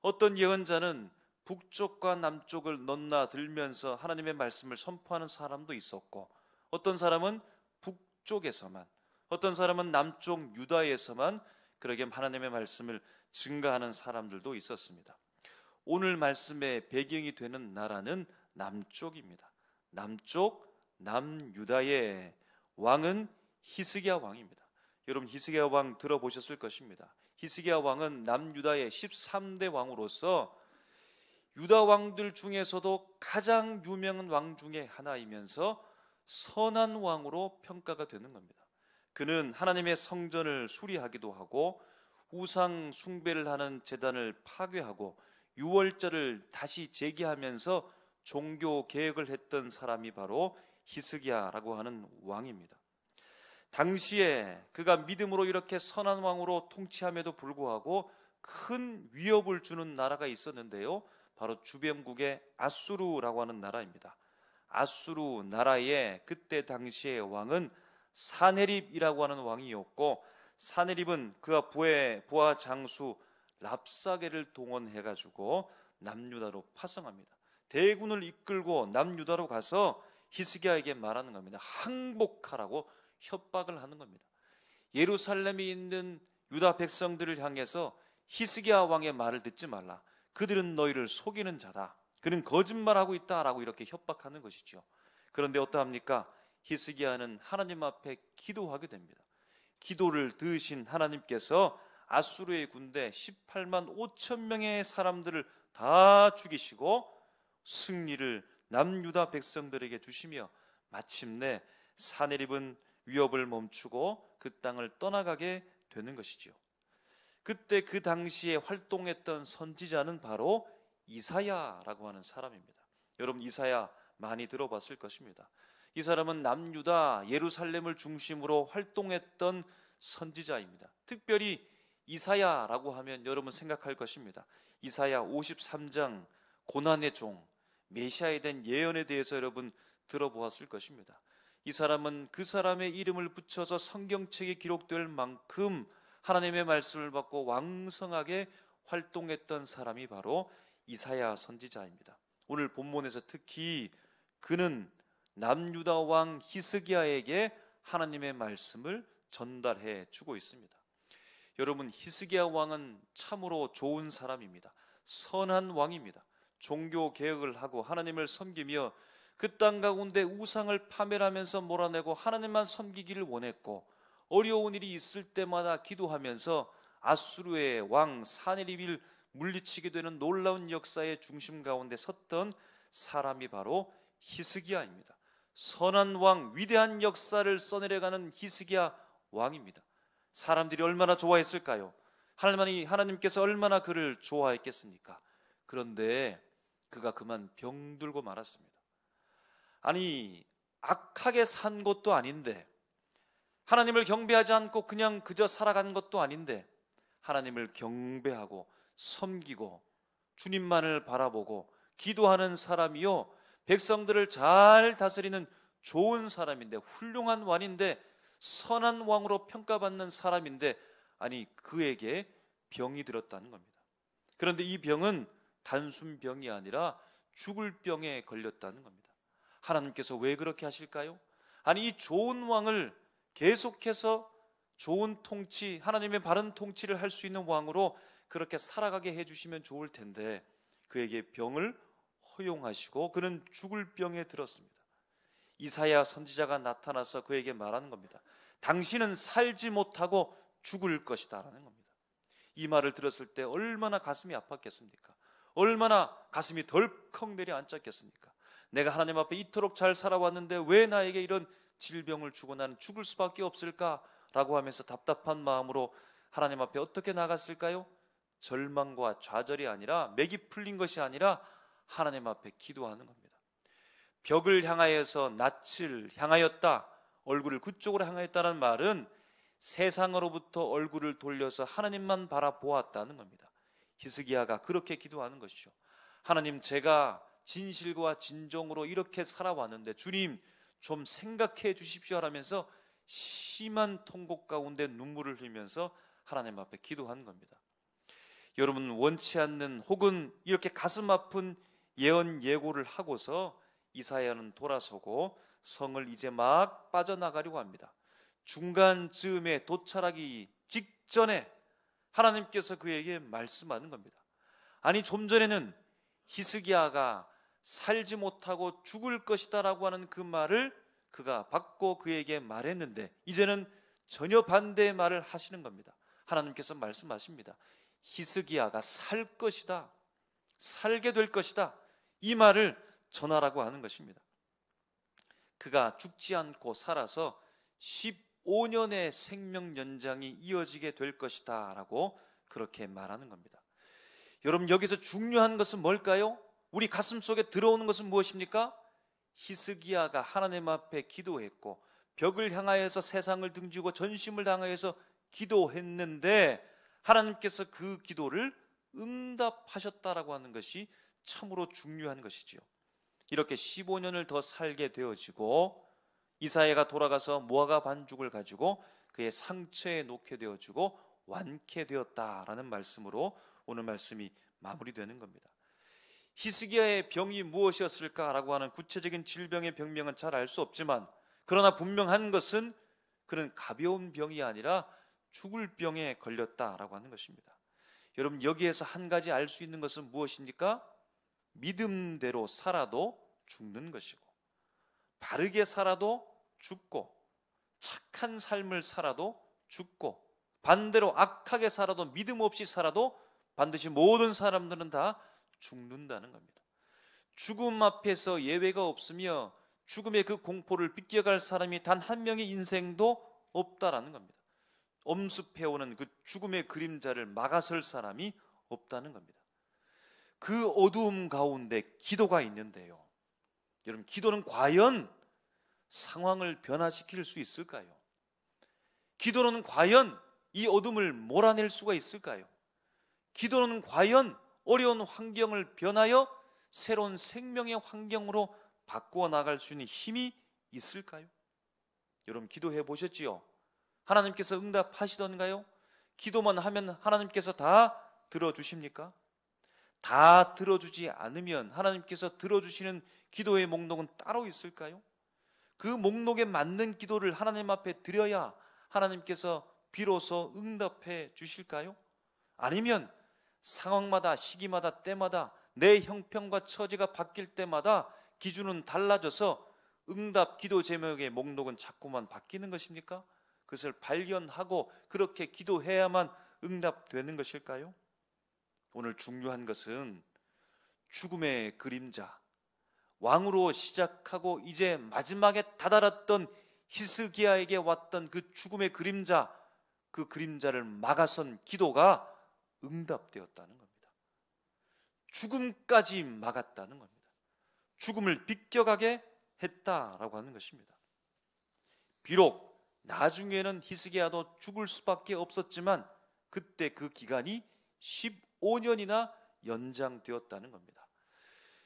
어떤 예언자는 북쪽과 남쪽을 넘나들면서 하나님의 말씀을 선포하는 사람도 있었고, 어떤 사람은 북쪽에서만, 어떤 사람은 남쪽 유다에서만 그러게 하나님의 말씀을 증거하는 사람들도 있었습니다. 오늘 말씀의 배경이 되는 나라는 남쪽입니다. 남쪽 남유다의 왕은 히스기야 왕입니다. 여러분, 히스기야 왕 들어보셨을 것입니다. 히스기야 왕은 남유다의 13대 왕으로서 유다 왕들 중에서도 가장 유명한 왕 중에 하나이면서 선한 왕으로 평가가 되는 겁니다. 그는 하나님의 성전을 수리하기도 하고 우상 숭배를 하는 제단을 파괴하고 유월절을 다시 재개하면서 종교 개혁을 했던 사람이 바로 히스기야라고 하는 왕입니다. 당시에 그가 믿음으로 이렇게 선한 왕으로 통치함에도 불구하고 큰 위협을 주는 나라가 있었는데요, 바로 주변국의 아수르라고 하는 나라입니다. 아수르 나라의 그때 당시의 왕은 사네립이라고 하는 왕이었고, 사네립은 그가 부하 장수 랍사게를 동원해가지고 남유다로 파송합니다. 대군을 이끌고 남유다로 가서 히스기야에게 말하는 겁니다. 항복하라고 협박을 하는 겁니다. 예루살렘에 있는 유다 백성들을 향해서 히스기야 왕의 말을 듣지 말라. 그들은 너희를 속이는 자다. 그는 거짓말하고 있다라고 이렇게 협박하는 것이죠. 그런데 어떠합니까? 히스기야는 하나님 앞에 기도하게 됩니다. 기도를 들으신 하나님께서 아수르의 군대 18만 5천 명의 사람들을 다 죽이시고 승리를 남유다 백성들에게 주시며 마침내 사네립은 위협을 멈추고 그 땅을 떠나가게 되는 것이지요. 그때 그 당시에 활동했던 선지자는 바로 이사야라고 하는 사람입니다. 여러분, 이사야 많이 들어봤을 것입니다. 이 사람은 남유다 예루살렘을 중심으로 활동했던 선지자입니다. 특별히 이사야라고 하면 여러분 생각할 것입니다. 이사야 53장 고난의 종, 메시아에 대한 예언에 대해서 여러분 들어보았을 것입니다. 이 사람은 그 사람의 이름을 붙여서 성경책에 기록될 만큼 하나님의 말씀을 받고 왕성하게 활동했던 사람이 바로 이사야 선지자입니다. 오늘 본문에서 특히 그는 남유다 왕 히스기야에게 하나님의 말씀을 전달해 주고 있습니다. 여러분, 히스기야 왕은 참으로 좋은 사람입니다. 선한 왕입니다. 종교 개혁을 하고 하나님을 섬기며 그 땅 가운데 우상을 파멸하면서 몰아내고 하나님만 섬기기를 원했고, 어려운 일이 있을 때마다 기도하면서 아수르의 왕 사네립을 물리치게 되는 놀라운 역사의 중심 가운데 섰던 사람이 바로 히스기야입니다. 선한 왕, 위대한 역사를 써내려가는 히스기야 왕입니다. 사람들이 얼마나 좋아했을까요? 하나님께서 얼마나 그를 좋아했겠습니까? 그런데 그가 그만 병들고 말았습니다. 아니, 악하게 산 것도 아닌데, 하나님을 경배하지 않고 그냥 그저 살아간 것도 아닌데, 하나님을 경배하고 섬기고 주님만을 바라보고 기도하는 사람이요, 백성들을 잘 다스리는 좋은 사람인데, 훌륭한 왕인데, 선한 왕으로 평가받는 사람인데, 아니 그에게 병이 들었다는 겁니다. 그런데 이 병은 단순 병이 아니라 죽을 병에 걸렸다는 겁니다. 하나님께서 왜 그렇게 하실까요? 아니, 이 좋은 왕을 계속해서 좋은 통치, 하나님의 바른 통치를 할 수 있는 왕으로 그렇게 살아가게 해주시면 좋을 텐데 그에게 병을 허용하시고 그는 죽을 병에 들었습니다. 이사야 선지자가 나타나서 그에게 말하는 겁니다. 당신은 살지 못하고 죽을 것이다 라는 겁니다. 이 말을 들었을 때 얼마나 가슴이 아팠겠습니까? 얼마나 가슴이 덜컥 내려앉았겠습니까? 내가 하나님 앞에 이토록 잘 살아왔는데 왜 나에게 이런 질병을 주고 나는 죽을 수밖에 없을까라고 하면서 답답한 마음으로 하나님 앞에 어떻게 나갔을까요? 절망과 좌절이 아니라, 맥이 풀린 것이 아니라 하나님 앞에 기도하는 겁니다. 벽을 향하여서 낯을 향하였다, 얼굴을 그쪽으로 향하였다는 말은 세상으로부터 얼굴을 돌려서 하나님만 바라보았다는 겁니다. 히스기야가 그렇게 기도하는 것이죠. 하나님, 제가 진실과 진정으로 이렇게 살아왔는데 주님 좀 생각해 주십시오 하면서 심한 통곡 가운데 눈물을 흘리면서 하나님 앞에 기도하는 겁니다. 여러분, 원치 않는 혹은 이렇게 가슴 아픈 예언 예고를 하고서 이사야는 돌아서고 성을 이제 막 빠져나가려고 합니다. 중간 즈음에 도착하기 직전에 하나님께서 그에게 말씀하는 겁니다. 아니, 좀 전에는 히스기야가 살지 못하고 죽을 것이다 라고 하는 그 말을 그가 받고 그에게 말했는데 이제는 전혀 반대의 말을 하시는 겁니다. 하나님께서 말씀하십니다. 히스기야가 살 것이다, 살게 될 것이다, 이 말을 전하라고 하는 것입니다. 그가 죽지 않고 살아서 15년의 생명 연장이 이어지게 될 것이다 라고 그렇게 말하는 겁니다. 여러분, 여기서 중요한 것은 뭘까요? 우리 가슴 속에 들어오는 것은 무엇입니까? 히스기야가 하나님 앞에 기도했고 벽을 향하여서 세상을 등지고 전심을 당하여서 기도했는데 하나님께서 그 기도를 응답하셨다라고 하는 것이 참으로 중요한 것이지요. 이렇게 15년을 더 살게 되어지고 이사야가 돌아가서 무화과 반죽을 가지고 그의 상처에 놓게 되어지고 완쾌되었다라는 말씀으로 오늘 말씀이 마무리되는 겁니다. 히스기야의 병이 무엇이었을까라고 하는 구체적인 질병의 병명은 잘 알 수 없지만 그러나 분명한 것은 그는 가벼운 병이 아니라 죽을 병에 걸렸다라고 하는 것입니다. 여러분, 여기에서 한 가지 알 수 있는 것은 무엇입니까? 믿음대로 살아도 죽는 것이고 바르게 살아도 죽고 착한 삶을 살아도 죽고 반대로 악하게 살아도 믿음 없이 살아도 반드시 모든 사람들은 다 죽는다는 겁니다. 죽음 앞에서 예외가 없으며 죽음의 그 공포를 비껴갈 사람이 단 한 명의 인생도 없다라는 겁니다. 엄습해오는 그 죽음의 그림자를 막아설 사람이 없다는 겁니다. 그 어두움 가운데 기도가 있는데요. 여러분, 기도는 과연 상황을 변화시킬 수 있을까요? 기도는 과연 이 어둠을 몰아낼 수가 있을까요? 기도는 과연 어려운 환경을 변하여 새로운 생명의 환경으로 바꾸어 나갈 수 있는 힘이 있을까요? 여러분, 기도해 보셨지요? 하나님께서 응답하시던가요? 기도만 하면 하나님께서 다 들어주십니까? 다 들어주지 않으면 하나님께서 들어주시는 기도의 목록은 따로 있을까요? 그 목록에 맞는 기도를 하나님 앞에 드려야 하나님께서 비로소 응답해 주실까요? 아니면 상황마다 시기마다 때마다 내 형편과 처지가 바뀔 때마다 기준은 달라져서 응답 기도 제목의 목록은 자꾸만 바뀌는 것입니까? 그것을 발견하고 그렇게 기도해야만 응답되는 것일까요? 오늘 중요한 것은 죽음의 그림자, 왕으로 시작하고 이제 마지막에 다다랐던 히스기야에게 왔던 그 죽음의 그림자, 그 그림자를 막아선 기도가 응답되었다는 겁니다. 죽음까지 막았다는 겁니다. 죽음을 비껴가게 했다라고 하는 것입니다. 비록 나중에는 히스기야도 죽을 수밖에 없었지만 그때 그 기간이 15년이나 연장되었다는 겁니다.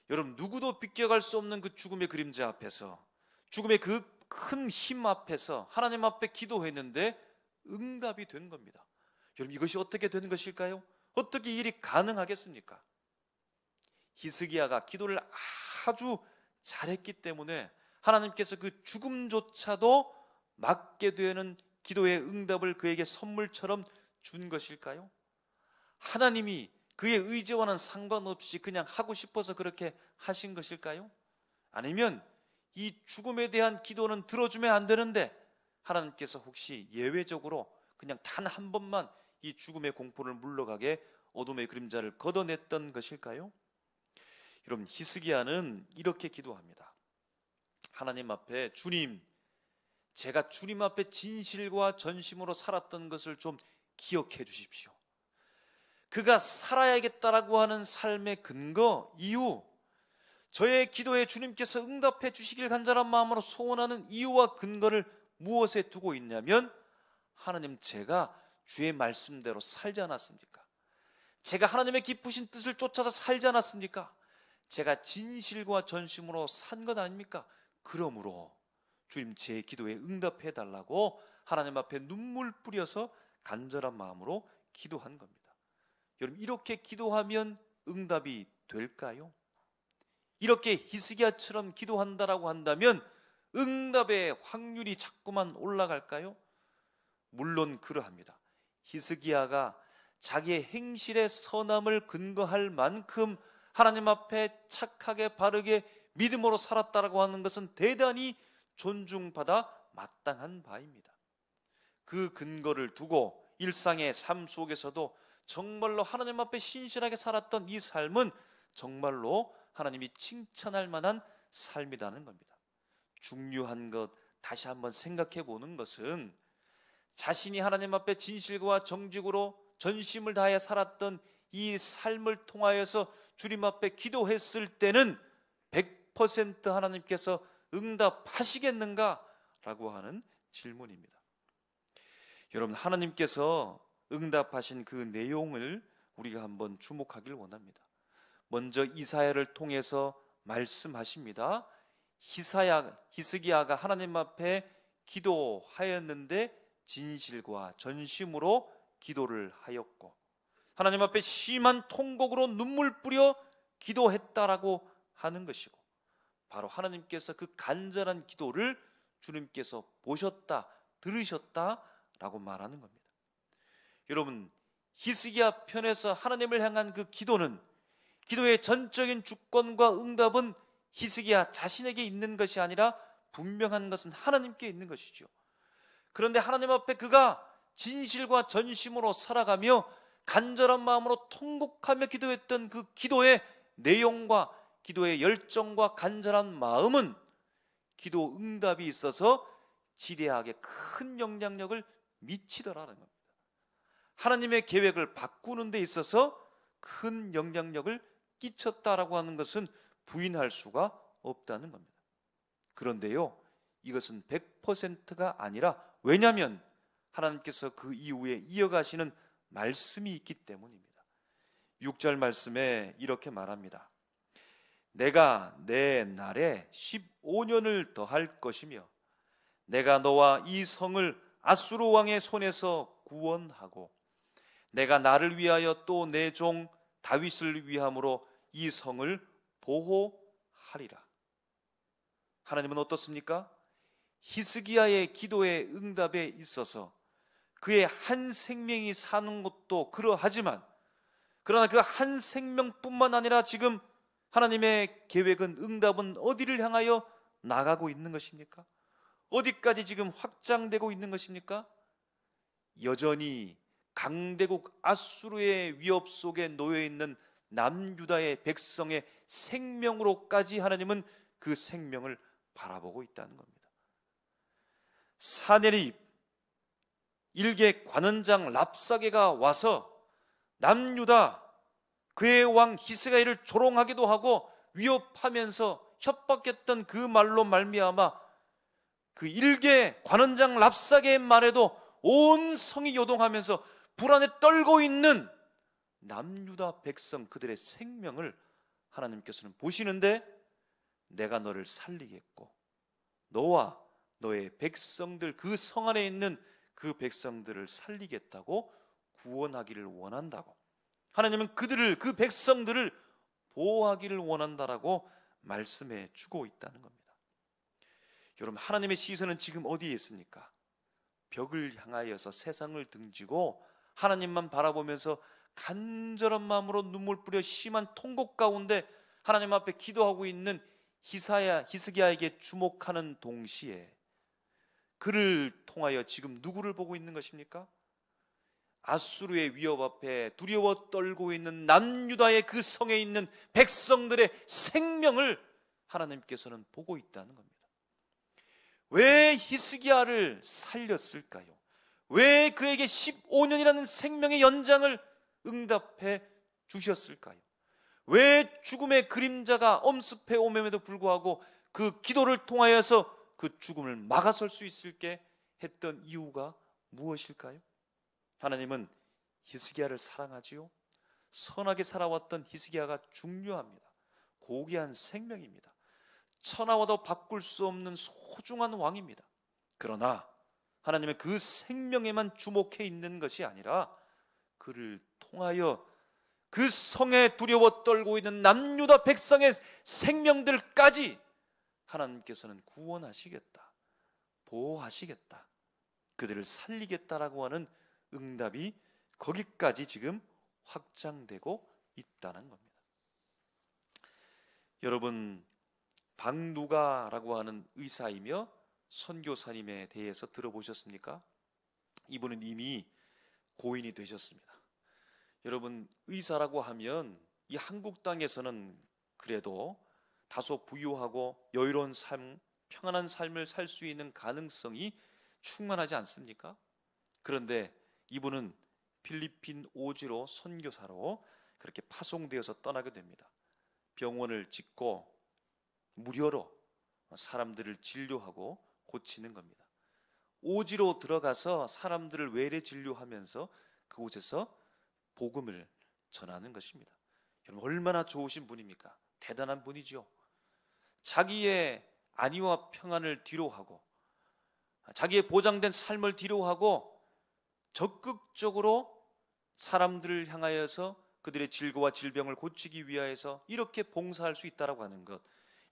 여러분, 누구도 비껴갈 수 없는 그 죽음의 그림자 앞에서, 죽음의 그 큰 힘 앞에서 하나님 앞에 기도했는데 응답이 된 겁니다. 여러분, 이것이 어떻게 되는 것일까요? 어떻게 일이 가능하겠습니까? 히스기야가 기도를 아주 잘했기 때문에 하나님께서 그 죽음조차도 막게 되는 기도의 응답을 그에게 선물처럼 준 것일까요? 하나님이 그의 의지와는 상관없이 그냥 하고 싶어서 그렇게 하신 것일까요? 아니면 이 죽음에 대한 기도는 들어주면 안 되는데 하나님께서 혹시 예외적으로 그냥 단 한 번만 이 죽음의 공포를 물러가게 어둠의 그림자를 걷어냈던 것일까요? 여러분, 히스기야는 이렇게 기도합니다. 하나님 앞에, 주님, 제가 주님 앞에 진실과 전심으로 살았던 것을 좀 기억해 주십시오. 그가 살아야겠다라고 하는 삶의 근거, 이유, 저의 기도에 주님께서 응답해 주시길 간절한 마음으로 소원하는 이유와 근거를 무엇에 두고 있냐면, 하나님, 제가 주의 말씀대로 살지 않았습니까? 제가 하나님의 기쁘신 뜻을 쫓아서 살지 않았습니까? 제가 진실과 전심으로 산 것 아닙니까? 그러므로 주님, 제 기도에 응답해 달라고 하나님 앞에 눈물 뿌려서 간절한 마음으로 기도한 겁니다. 여러분, 이렇게 기도하면 응답이 될까요? 이렇게 히스기야처럼 기도한다라고 한다면 응답의 확률이 자꾸만 올라갈까요? 물론 그러합니다. 히스기야가 자기의 행실의 선함을 근거할 만큼 하나님 앞에 착하게 바르게 믿음으로 살았다라고 하는 것은 대단히 존중받아 마땅한 바입니다. 그 근거를 두고 일상의 삶 속에서도 정말로 하나님 앞에 신실하게 살았던 이 삶은 정말로 하나님이 칭찬할 만한 삶이라는 겁니다. 중요한 것 다시 한번 생각해 보는 것은 자신이 하나님 앞에 진실과 정직으로 전심을 다해 살았던 이 삶을 통하여서 주님 앞에 기도했을 때는 100% 하나님께서 응답하시겠는가라고 하는 질문입니다. 여러분, 하나님께서 응답하신 그 내용을 우리가 한번 주목하길 원합니다. 먼저 이사야를 통해서 말씀하십니다. 히스기야가 하나님 앞에 기도하였는데 진실과 전심으로 기도를 하였고 하나님 앞에 심한 통곡으로 눈물 뿌려 기도했다라고 하는 것이고, 바로 하나님께서 그 간절한 기도를 주님께서 보셨다, 들으셨다라고 말하는 겁니다. 여러분, 히스기야 편에서 하나님을 향한 그 기도는, 기도의 전적인 주권과 응답은 히스기야 자신에게 있는 것이 아니라 분명한 것은 하나님께 있는 것이죠. 그런데 하나님 앞에 그가 진실과 전심으로 살아가며 간절한 마음으로 통곡하며 기도했던 그 기도의 내용과 기도의 열정과 간절한 마음은 기도 응답이 있어서 지대하게 큰 영향력을 미치더라는 겁니다. 하나님의 계획을 바꾸는 데 있어서 큰 영향력을 끼쳤다라고 하는 것은 부인할 수가 없다는 겁니다. 그런데요, 이것은 100%가 아니라, 왜냐하면 하나님께서 그 이후에 이어가시는 말씀이 있기 때문입니다. 6절 말씀에 이렇게 말합니다. 내가 내 날에 15년을 더할 것이며 내가 너와 이 성을 아수르 왕의 손에서 구원하고 내가 나를 위하여 또 내 종 다윗을 위함으로 이 성을 보호하리라. 하나님은 어떻습니까? 히스기야의 기도의 응답에 있어서 그의 한 생명이 사는 것도 그러하지만, 그러나 그 한 생명뿐만 아니라 지금 하나님의 계획은, 응답은 어디를 향하여 나가고 있는 것입니까? 어디까지 지금 확장되고 있는 것입니까? 여전히 강대국 아수르의 위협 속에 놓여 있는 남유다의 백성의 생명으로까지 하나님은 그 생명을 바라보고 있다는 겁니다. 사내립 일개 관원장 랍사게가 와서 남유다 그의 왕 히스기야를 조롱하기도 하고 위협하면서 협박했던 그 말로 말미암아 그 일개 관원장 랍사게의 말에도 온 성이 요동하면서 불안에 떨고 있는 남유다 백성, 그들의 생명을 하나님께서는 보시는데, 내가 너를 살리겠고 너와 너의 백성들, 그 성 안에 있는 그 백성들을 살리겠다고, 구원하기를 원한다고, 하나님은 그들을, 그 백성들을 보호하기를 원한다라고 말씀해 주고 있다는 겁니다. 여러분, 하나님의 시선은 지금 어디에 있습니까? 벽을 향하여서 세상을 등지고 하나님만 바라보면서 간절한 마음으로 눈물 뿌려 심한 통곡 가운데 하나님 앞에 기도하고 있는 히스기야에게 주목하는 동시에 그를 통하여 지금 누구를 보고 있는 것입니까? 아수르의 위협 앞에 두려워 떨고 있는 남유다의 그 성에 있는 백성들의 생명을 하나님께서는 보고 있다는 겁니다. 왜 히스기야를 살렸을까요? 왜 그에게 15년이라는 생명의 연장을 응답해 주셨을까요? 왜 죽음의 그림자가 엄습해 오면에도 불구하고 그 기도를 통하여서 그 죽음을 막아설 수 있게 했던 이유가 무엇일까요? 하나님은 히스기야를 사랑하지요. 선하게 살아왔던 히스기야가 중요합니다. 고귀한 생명입니다. 천하와도 바꿀 수 없는 소중한 왕입니다. 그러나 하나님은 그 생명에만 주목해 있는 것이 아니라 그를 통하여 그 성에 두려워 떨고 있는 남유다 백성의 생명들까지 하나님께서는 구원하시겠다, 보호하시겠다, 그들을 살리겠다라고 하는 응답이 거기까지 지금 확장되고 있다는 겁니다. 여러분, 박누가라고 하는 의사이며 선교사님에 대해서 들어보셨습니까? 이분은 이미 고인이 되셨습니다. 여러분, 의사라고 하면 이 한국 땅에서는 그래도 다소 부유하고 여유로운 삶, 평안한 삶을 살 수 있는 가능성이 충만하지 않습니까? 그런데 이분은 필리핀 오지로 선교사로 그렇게 파송되어서 떠나게 됩니다. 병원을 짓고 무료로 사람들을 진료하고 고치는 겁니다. 오지로 들어가서 사람들을 외래 진료하면서 그곳에서 복음을 전하는 것입니다. 여러분, 얼마나 좋으신 분입니까? 대단한 분이죠. 자기의 안위와 평안을 뒤로하고 자기의 보장된 삶을 뒤로하고 적극적으로 사람들을 향하여서 그들의 질고와 질병을 고치기 위하여서 이렇게 봉사할 수 있다라고 하는 것,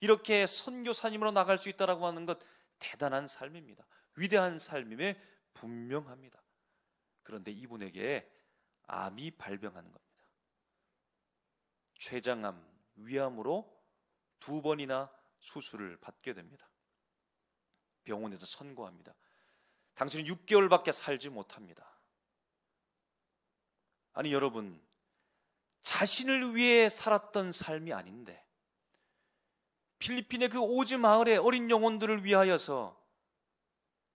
이렇게 선교사님으로 나갈 수 있다라고 하는 것, 대단한 삶입니다. 위대한 삶임에 분명합니다. 그런데 이분에게 암이 발병하는 겁니다. 췌장암, 위암으로 2번이나 수술을 받게 됩니다. 병원에서 선고합니다. 당신은 6개월밖에 살지 못합니다. 아니 여러분, 자신을 위해 살았던 삶이 아닌데 필리핀의 그 오지 마을의 어린 영혼들을 위하여서,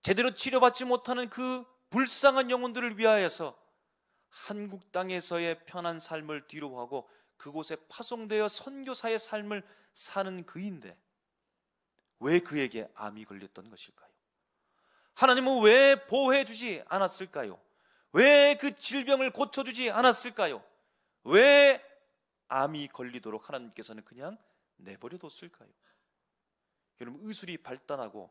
제대로 치료받지 못하는 그 불쌍한 영혼들을 위하여서 한국 땅에서의 편한 삶을 뒤로하고 그곳에 파송되어 선교사의 삶을 사는 그인데 왜 그에게 암이 걸렸던 것일까요? 하나님은 왜 보호해 주지 않았을까요? 왜 그 질병을 고쳐주지 않았을까요? 왜 암이 걸리도록 하나님께서는 그냥 내버려뒀을까요? 여러분, 의술이 발달하고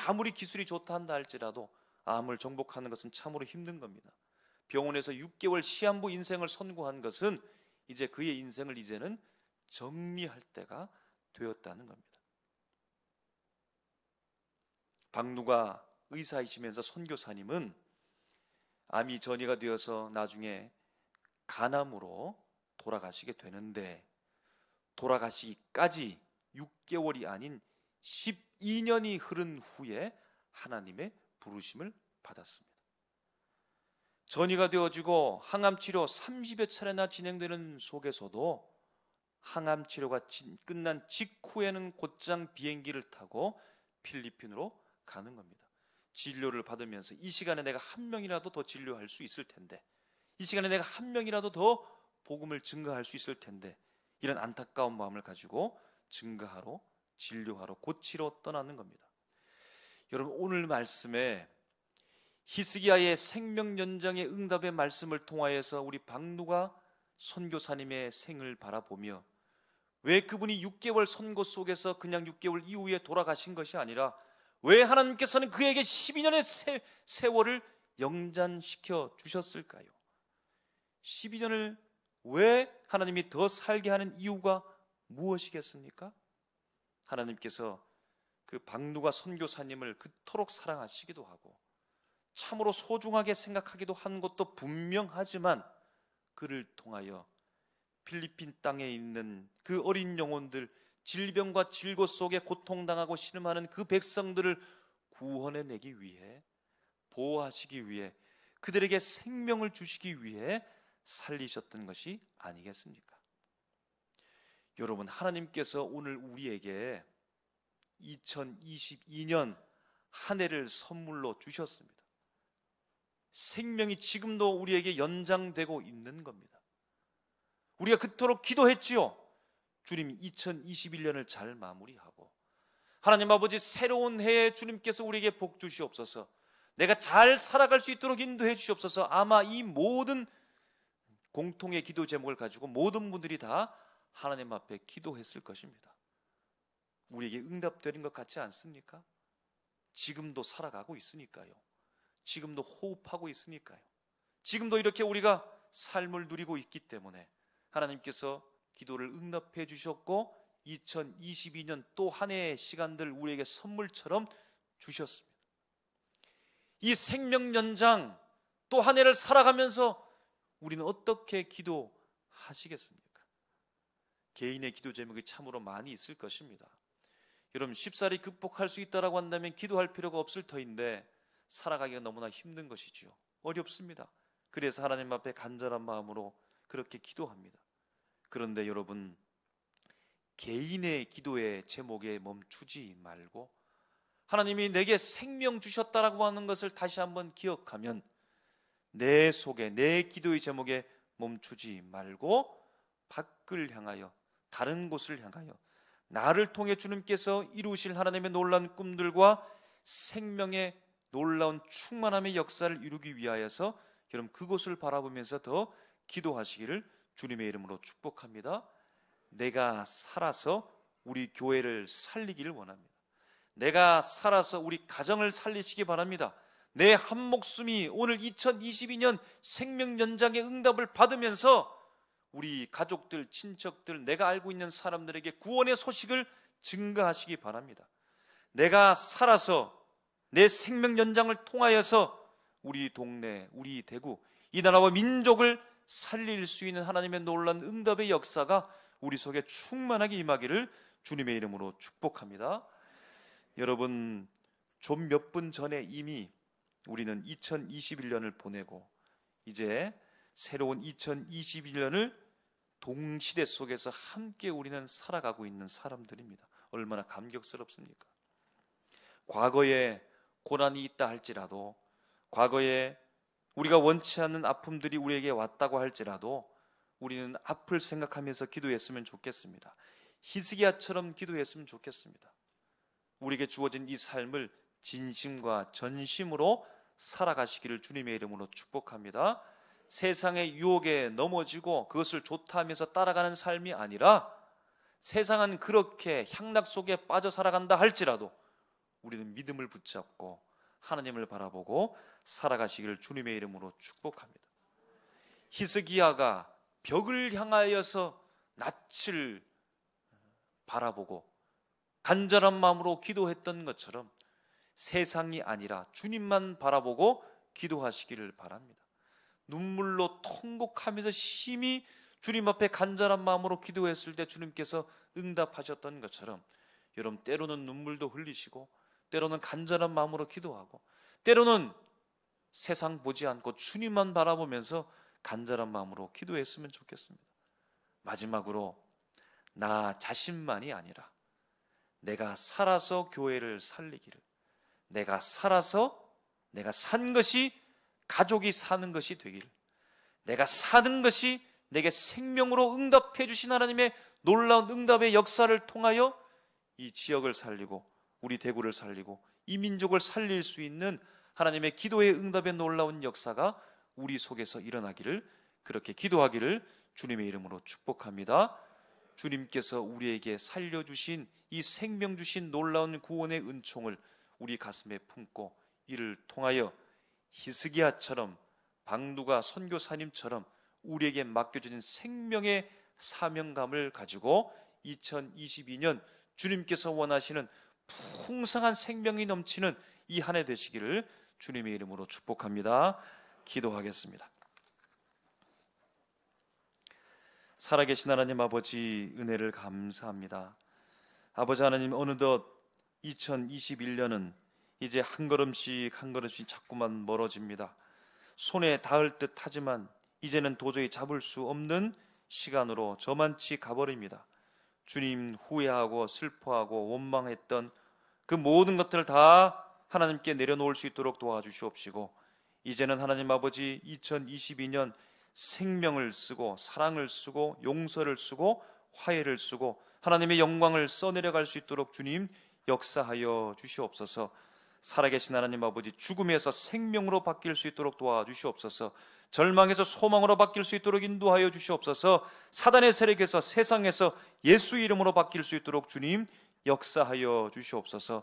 아무리 기술이 좋다 한다 할지라도 암을 정복하는 것은 참으로 힘든 겁니다. 병원에서 6개월 시한부 인생을 선고한 것은 이제 그의 인생을 이제는 정리할 때가 되었다는 겁니다. 박누가 의사이시면서 선교사님은 암이 전이가 되어서 나중에 간암으로 돌아가시게 되는데, 돌아가시기까지 6개월이 아닌 12년이 흐른 후에 하나님의 부르심을 받았습니다. 전이가 되어지고 항암치료 30여 차례나 진행되는 속에서도 항암치료가 끝난 직후에는 곧장 비행기를 타고 필리핀으로 가는 겁니다. 진료를 받으면서 이 시간에 내가 한 명이라도 더 진료할 수 있을 텐데, 이 시간에 내가 한 명이라도 더 복음을 증거할 수 있을 텐데, 이런 안타까운 마음을 가지고 증거하러, 진료하러, 고치러 떠나는 겁니다. 여러분, 오늘 말씀에 히스기야의 생명 연장의 응답의 말씀을 통하여서 우리 박누가 선교사님의 생을 바라보며 왜 그분이 6개월 선고 속에서 그냥 6개월 이후에 돌아가신 것이 아니라 왜 하나님께서는 그에게 12년의 세월을 영전시켜 주셨을까요? 12년을 왜 하나님이 더 살게 하는 이유가 무엇이겠습니까? 하나님께서 그 박누가 선교사님을 그토록 사랑하시기도 하고 참으로 소중하게 생각하기도 한 것도 분명하지만, 그를 통하여 필리핀 땅에 있는 그 어린 영혼들, 질병과 질고 속에 고통당하고 신음하는 그 백성들을 구원해내기 위해, 보호하시기 위해, 그들에게 생명을 주시기 위해 살리셨던 것이 아니겠습니까? 여러분, 하나님께서 오늘 우리에게 2022년 한 해를 선물로 주셨습니다. 생명이 지금도 우리에게 연장되고 있는 겁니다. 우리가 그토록 기도했지요. 주님, 2021년을 잘 마무리하고 하나님 아버지, 새로운 해에 주님께서 우리에게 복 주시옵소서, 내가 잘 살아갈 수 있도록 인도해 주시옵소서. 아마 이 모든 공통의 기도 제목을 가지고 모든 분들이 다 하나님 앞에 기도했을 것입니다. 우리에게 응답되는 것 같지 않습니까? 지금도 살아가고 있으니까요. 지금도 호흡하고 있으니까요. 지금도 이렇게 우리가 삶을 누리고 있기 때문에 하나님께서 기도를 응답해 주셨고 2022년 또 한 해의 시간들 우리에게 선물처럼 주셨습니다. 이 생명 연장 또 한 해를 살아가면서 우리는 어떻게 기도하시겠습니까? 개인의 기도 제목이 참으로 많이 있을 것입니다. 여러분, 쉽사리 극복할 수 있다라고 한다면 기도할 필요가 없을 터인데 살아가기가 너무나 힘든 것이지요. 어렵습니다. 그래서 하나님 앞에 간절한 마음으로 그렇게 기도합니다. 그런데 여러분, 개인의 기도의 제목에 멈추지 말고 하나님이 내게 생명 주셨다라고 하는 것을 다시 한번 기억하면 내 속에, 내 기도의 제목에 멈추지 말고 밖을 향하여, 다른 곳을 향하여 나를 통해 주님께서 이루실 하나님의 놀라운 꿈들과 생명의 놀라운 충만함의 역사를 이루기 위하여서 여러분 그곳을 바라보면서 더 기도하시기를 주님의 이름으로 축복합니다. 내가 살아서 우리 교회를 살리기를 원합니다. 내가 살아서 우리 가정을 살리시기 바랍니다. 내 한 목숨이 오늘 2022년 생명 연장의 응답을 받으면서 우리 가족들, 친척들, 내가 알고 있는 사람들에게 구원의 소식을 증거하시기 바랍니다. 내가 살아서 내 생명 연장을 통하여서 우리 동네, 우리 대구, 이 나라와 민족을 살릴 수 있는 하나님의 놀라운 응답의 역사가 우리 속에 충만하게 임하기를 주님의 이름으로 축복합니다. 여러분, 좀 몇 분 전에 이미 우리는 2021년을 보내고 이제 새로운 2021년을 동시대 속에서 함께 우리는 살아가고 있는 사람들입니다. 얼마나 감격스럽습니까? 과거에 고난이 있다 할지라도, 과거에 우리가 원치 않는 아픔들이 우리에게 왔다고 할지라도 우리는 앞을 생각하면서 기도했으면 좋겠습니다. 히스기야처럼 기도했으면 좋겠습니다. 우리에게 주어진 이 삶을 진심과 전심으로 살아가시기를 주님의 이름으로 축복합니다. 세상의 유혹에 넘어지고 그것을 좋다 하면서 따라가는 삶이 아니라, 세상은 그렇게 향락 속에 빠져 살아간다 할지라도 우리는 믿음을 붙잡고 하나님을 바라보고 살아가시기를 주님의 이름으로 축복합니다. 히스기야가 벽을 향하여서 낯을 바라보고 간절한 마음으로 기도했던 것처럼 세상이 아니라 주님만 바라보고 기도하시기를 바랍니다. 눈물로 통곡하면서 심히 주님 앞에 간절한 마음으로 기도했을 때 주님께서 응답하셨던 것처럼 여러분, 때로는 눈물도 흘리시고 때로는 간절한 마음으로 기도하고 때로는 세상 보지 않고 주님만 바라보면서 간절한 마음으로 기도했으면 좋겠습니다. 마지막으로, 나 자신만이 아니라 내가 살아서 교회를 살리기를, 내가 살아서 내가 산 것이 가족이 사는 것이 되기를, 내가 사는 것이 내게 생명으로 응답해 주신 하나님의 놀라운 응답의 역사를 통하여 이 지역을 살리고 우리 대구를 살리고 이 민족을 살릴 수 있는 하나님의 기도의 응답의 놀라운 역사가 우리 속에서 일어나기를, 그렇게 기도하기를 주님의 이름으로 축복합니다. 주님께서 우리에게 살려주신 이 생명 주신 놀라운 구원의 은총을 우리 가슴에 품고 이를 통하여 히스기야처럼, 방두가 선교사님처럼 우리에게 맡겨진 생명의 사명감을 가지고 2022년 주님께서 원하시는 풍성한 생명이 넘치는 이 한 해 되시기를 주님의 이름으로 축복합니다. 기도하겠습니다. 살아계신 하나님 아버지, 은혜를 감사합니다. 아버지 하나님, 어느덧 2021년은 이제 한 걸음씩 한 걸음씩 자꾸만 멀어집니다. 손에 닿을 듯 하지만 이제는 도저히 잡을 수 없는 시간으로 저만치 가버립니다. 주님, 후회하고 슬퍼하고 원망했던 그 모든 것들을 다 하나님께 내려놓을 수 있도록 도와주시옵시고, 이제는 하나님 아버지 2022년 생명을 쓰고 사랑을 쓰고 용서를 쓰고 화해를 쓰고 하나님의 영광을 써내려갈 수 있도록 주님 역사하여 주시옵소서. 살아계신 하나님 아버지, 죽음에서 생명으로 바뀔 수 있도록 도와주시옵소서. 절망에서 소망으로 바뀔 수 있도록 인도하여 주시옵소서. 사단의 세력에서, 세상에서 예수 이름으로 바뀔 수 있도록 주님 역사하여 주시옵소서.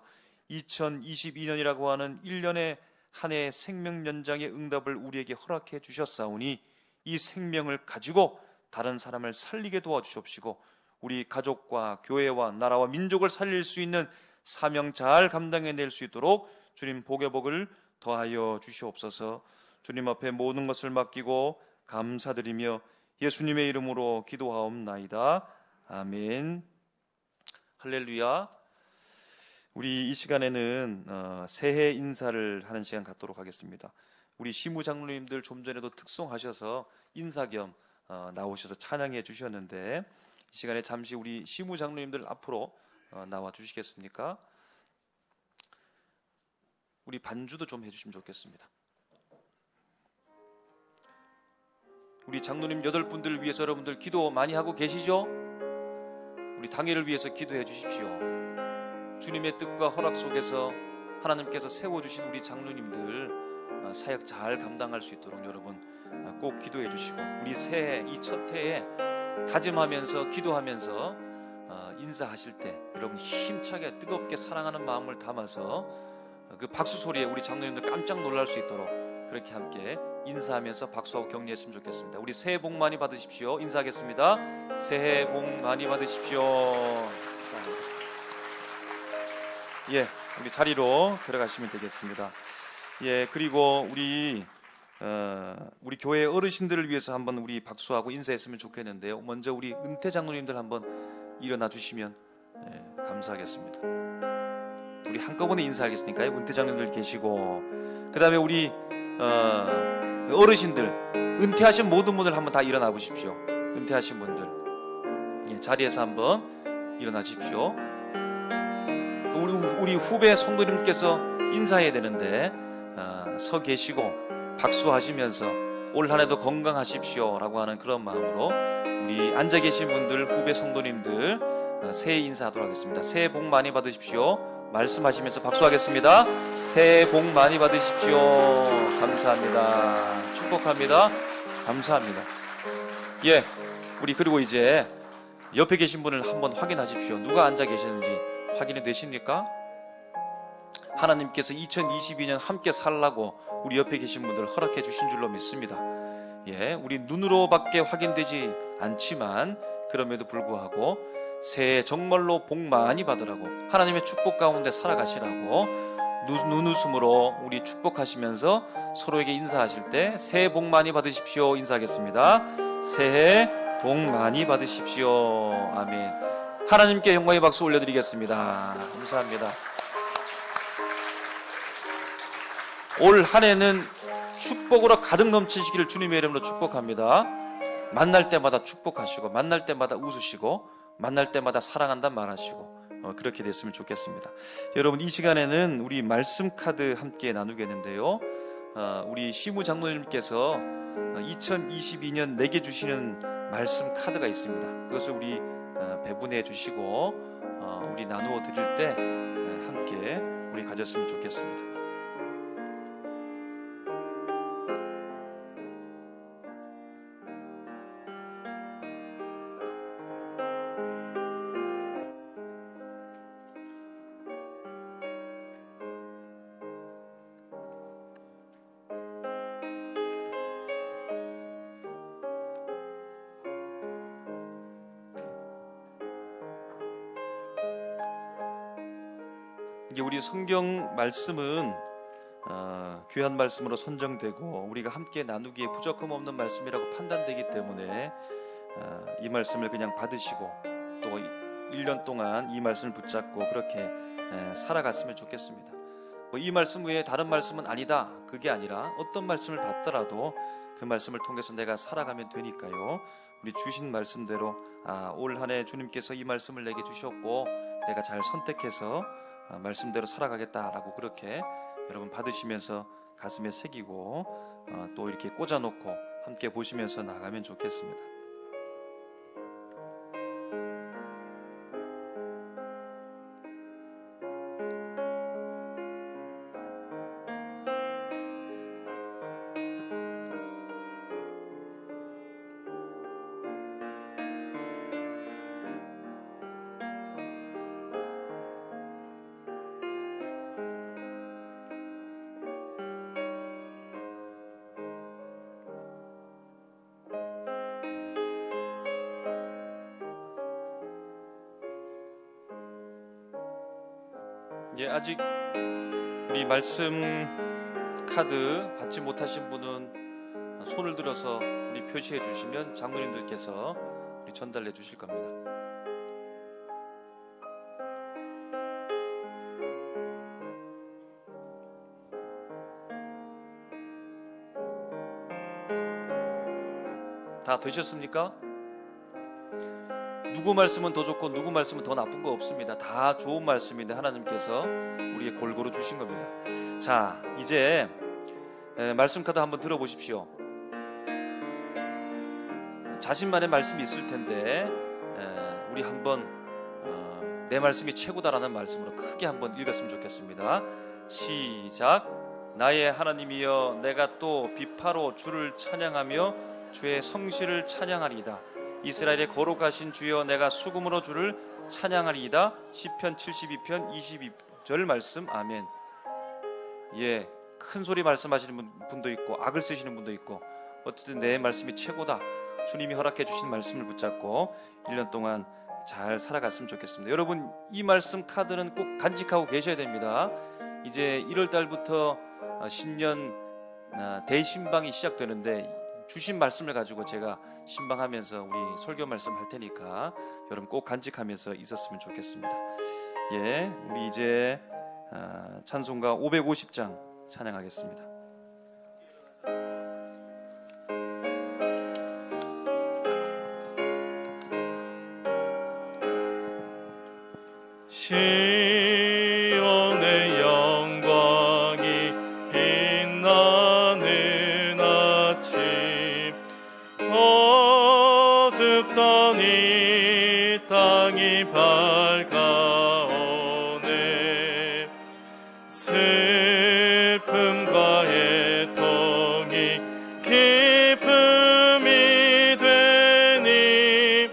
2022년이라고 하는 1년의 한 해의 생명 연장의 응답을 우리에게 허락해 주셨사오니 이 생명을 가지고 다른 사람을 살리게 도와주시옵시고, 우리 가족과 교회와 나라와 민족을 살릴 수 있는 사명 잘 감당해낼 수 있도록 주님 복의 복을 더하여 주시옵소서. 주님 앞에 모든 것을 맡기고 감사드리며 예수님의 이름으로 기도하옵나이다. 아멘. 할렐루야. 우리 이 시간에는 새해 인사를 하는 시간 갖도록 하겠습니다. 우리 시무 장로님들 좀 전에도 특송하셔서 인사 겸 나오셔서 찬양해 주셨는데, 이 시간에 잠시 우리 시무 장로님들 앞으로 나와 주시겠습니까? 우리 반주도 좀 해주시면 좋겠습니다. 우리 장로님 8분들을 위해서 여러분들 기도 많이 하고 계시죠? 우리 당회를 위해서 기도해 주십시오. 주님의 뜻과 허락 속에서 하나님께서 세워주신 우리 장로님들 사역 잘 감당할 수 있도록 여러분 꼭 기도해 주시고, 우리 새해 이 첫 해에 다짐하면서 기도하면서 인사하실 때 여러분 힘차게 뜨겁게 사랑하는 마음을 담아서 그 박수 소리에 우리 장로님들 깜짝 놀랄 수 있도록 그렇게 함께 인사하면서 박수하고 격려했으면 좋겠습니다. 우리 새해 복 많이 받으십시오. 인사하겠습니다. 새해 복 많이 받으십시오. 감사합니다. 예, 우리 자리로 들어가시면 되겠습니다. 예, 그리고 우리 교회 어르신들을 위해서 한번 우리 박수하고 인사했으면 좋겠는데요. 먼저 우리 은퇴 장로님들 한번 일어나 주시면 감사하겠습니다. 우리 한꺼번에 인사하겠으니까요. 은퇴 장로님들 계시고, 그 다음에 우리 어르신들, 은퇴하신 모든 분들 한번 다 일어나 보십시오. 은퇴하신 분들, 예, 자리에서 한번 일어나 주십시오. 우리 후배 성도님께서 인사해야 되는데 서 계시고 박수하시면서 올 한 해도 건강하십시오 라고 하는 그런 마음으로 우리 앉아 계신 분들, 후배 성도님들 새해 인사하도록 하겠습니다. 새해 복 많이 받으십시오. 말씀하시면서 박수하겠습니다. 새해 복 많이 받으십시오. 감사합니다. 축복합니다. 감사합니다. 예, 우리 그리고 이제 옆에 계신 분을 한번 확인하십시오. 누가 앉아 계시는지 확인이 되십니까? 하나님께서 2022년 함께 살라고 우리 옆에 계신 분들 허락해 주신 줄로 믿습니다. 예, 우리 눈으로밖에 확인되지 않지만 그럼에도 불구하고 새해 정말로 복 많이 받으라고, 하나님의 축복 가운데 살아가시라고 눈웃음으로 우리 축복하시면서 서로에게 인사하실 때 새해 복 많이 받으십시오 인사하겠습니다. 새해 복 많이 받으십시오. 아멘. 하나님께 영광의 박수 올려드리겠습니다. 감사합니다. 올 한 해는 축복으로 가득 넘치시기를 주님의 이름으로 축복합니다. 만날 때마다 축복하시고, 만날 때마다 웃으시고, 만날 때마다 사랑한다 말하시고, 그렇게 됐으면 좋겠습니다. 여러분, 이 시간에는 우리 말씀 카드 함께 나누겠는데요. 우리 시무 장로님께서 2022년 내게 주시는 말씀 카드가 있습니다. 그것을 우리 배분해 주시고 우리 나누어 드릴 때 함께 우리 가졌으면 좋겠습니다. 이제 우리 성경 말씀은 귀한 말씀으로 선정되고 우리가 함께 나누기에 부족함 없는 말씀이라고 판단되기 때문에 이 말씀을 그냥 받으시고 또 1년 동안 이 말씀을 붙잡고 그렇게 살아갔으면 좋겠습니다. 이 말씀 외에 다른 말씀은 아니다, 그게 아니라 어떤 말씀을 받더라도 그 말씀을 통해서 내가 살아가면 되니까요. 우리 주신 말씀대로 올 한 해 주님께서 이 말씀을 내게 주셨고 내가 잘 선택해서 말씀대로 살아가겠다라고 그렇게 여러분 받으시면서 가슴에 새기고 또 이렇게 꽂아놓고 함께 보시면서 나가면 좋겠습니다. 예, 아직 우리 말씀 카드 받지 못하신 분은 손을 들어서 우리 표시해 주시면 장로님들께서 우리 전달해 주실 겁니다. 다 되셨습니까? 누구 말씀은 더 좋고 누구 말씀은 더 나쁜 거 없습니다. 다 좋은 말씀인데 하나님께서 우리에게 골고루 주신 겁니다. 자, 이제 말씀 카드 한번 들어보십시오. 자신만의 말씀이 있을 텐데 우리 한번 내 말씀이 최고다라는 말씀으로 크게 한번 읽었으면 좋겠습니다. 시작. 나의 하나님이여, 내가 또 비파로 주를 찬양하며 주의 성실을 찬양하리이다. 이스라엘의 거룩하신 주여, 내가 수금으로 주를 찬양하리이다. 시편 72편 22절 말씀. 아멘. 예, 큰 소리 말씀하시는 분도 있고 악을 쓰시는 분도 있고, 어쨌든 내 말씀이 최고다. 주님이 허락해 주신 말씀을 붙잡고 1년 동안 잘 살아갔으면 좋겠습니다. 여러분, 이 말씀 카드는 꼭 간직하고 계셔야 됩니다. 이제 1월 달부터 신년 대신방이 시작되는데, 주신 말씀을 가지고 제가 신방하면서 우리 설교 말씀 할 테니까 여러분 꼭 간직하면서 있었으면 좋겠습니다. 예, 우리 이제 찬송가 550장 찬양하겠습니다. 시온의 영광이 빛나는 아침, 어둡던 이 땅이 밝아오네. 슬픔과 애통이 기쁨이 되니,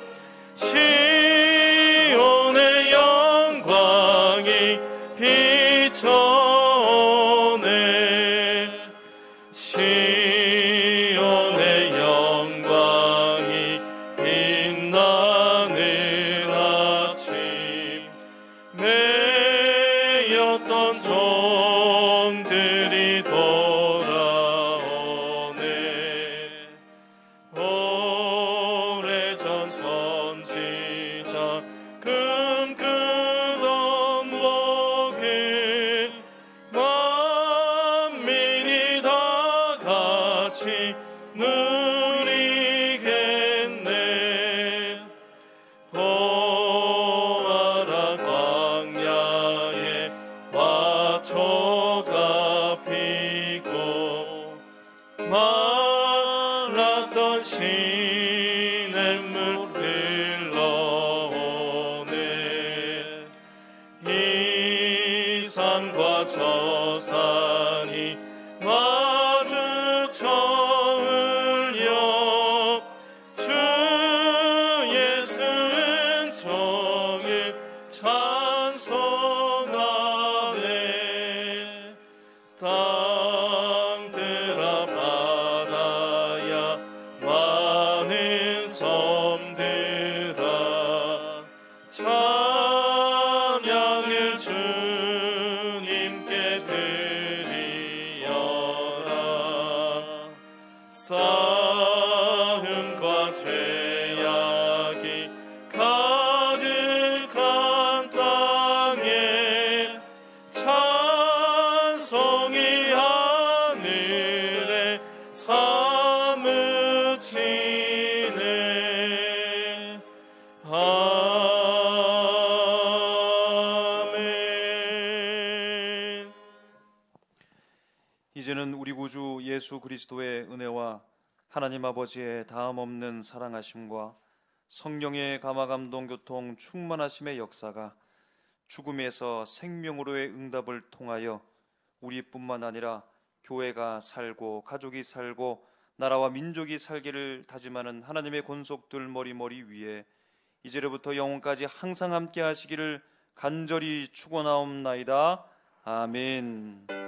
시온의 영광이 비춰오네. 시온의 영광이 빛나는 아침, 매였던 종들이 돌아오네. 오래전 선지자 꿈꾸던 복을 만민이 다 같이 누리겠네. 보아라, 광야에 화초가 피고 말랐던 시냇물 흘러오네. 이 산과 저 산이 마주쳐 울려 주 예수 은총을 찬송하네. 땅들아 바다야 많은 섬들아 찬양을 주님께 드리어라. 싸움과 죄악이 가득한 땅에 찬송이 하늘에 사무치네. 아멘. 이제는 우리 구주 예수 그리스도의 은혜와 하나님 아버지의 다함없는 사랑하심과 성령의 감화감동 교통 충만하심의 역사가 죽음에서 생명으로의 응답을 통하여 우리뿐만 아니라 교회가 살고 가족이 살고 나라와 민족이 살기를 다짐하는 하나님의 권속들 머리 위에 이제로부터 영원까지 항상 함께 하시기를 간절히 축원하옵나이다. 아멘.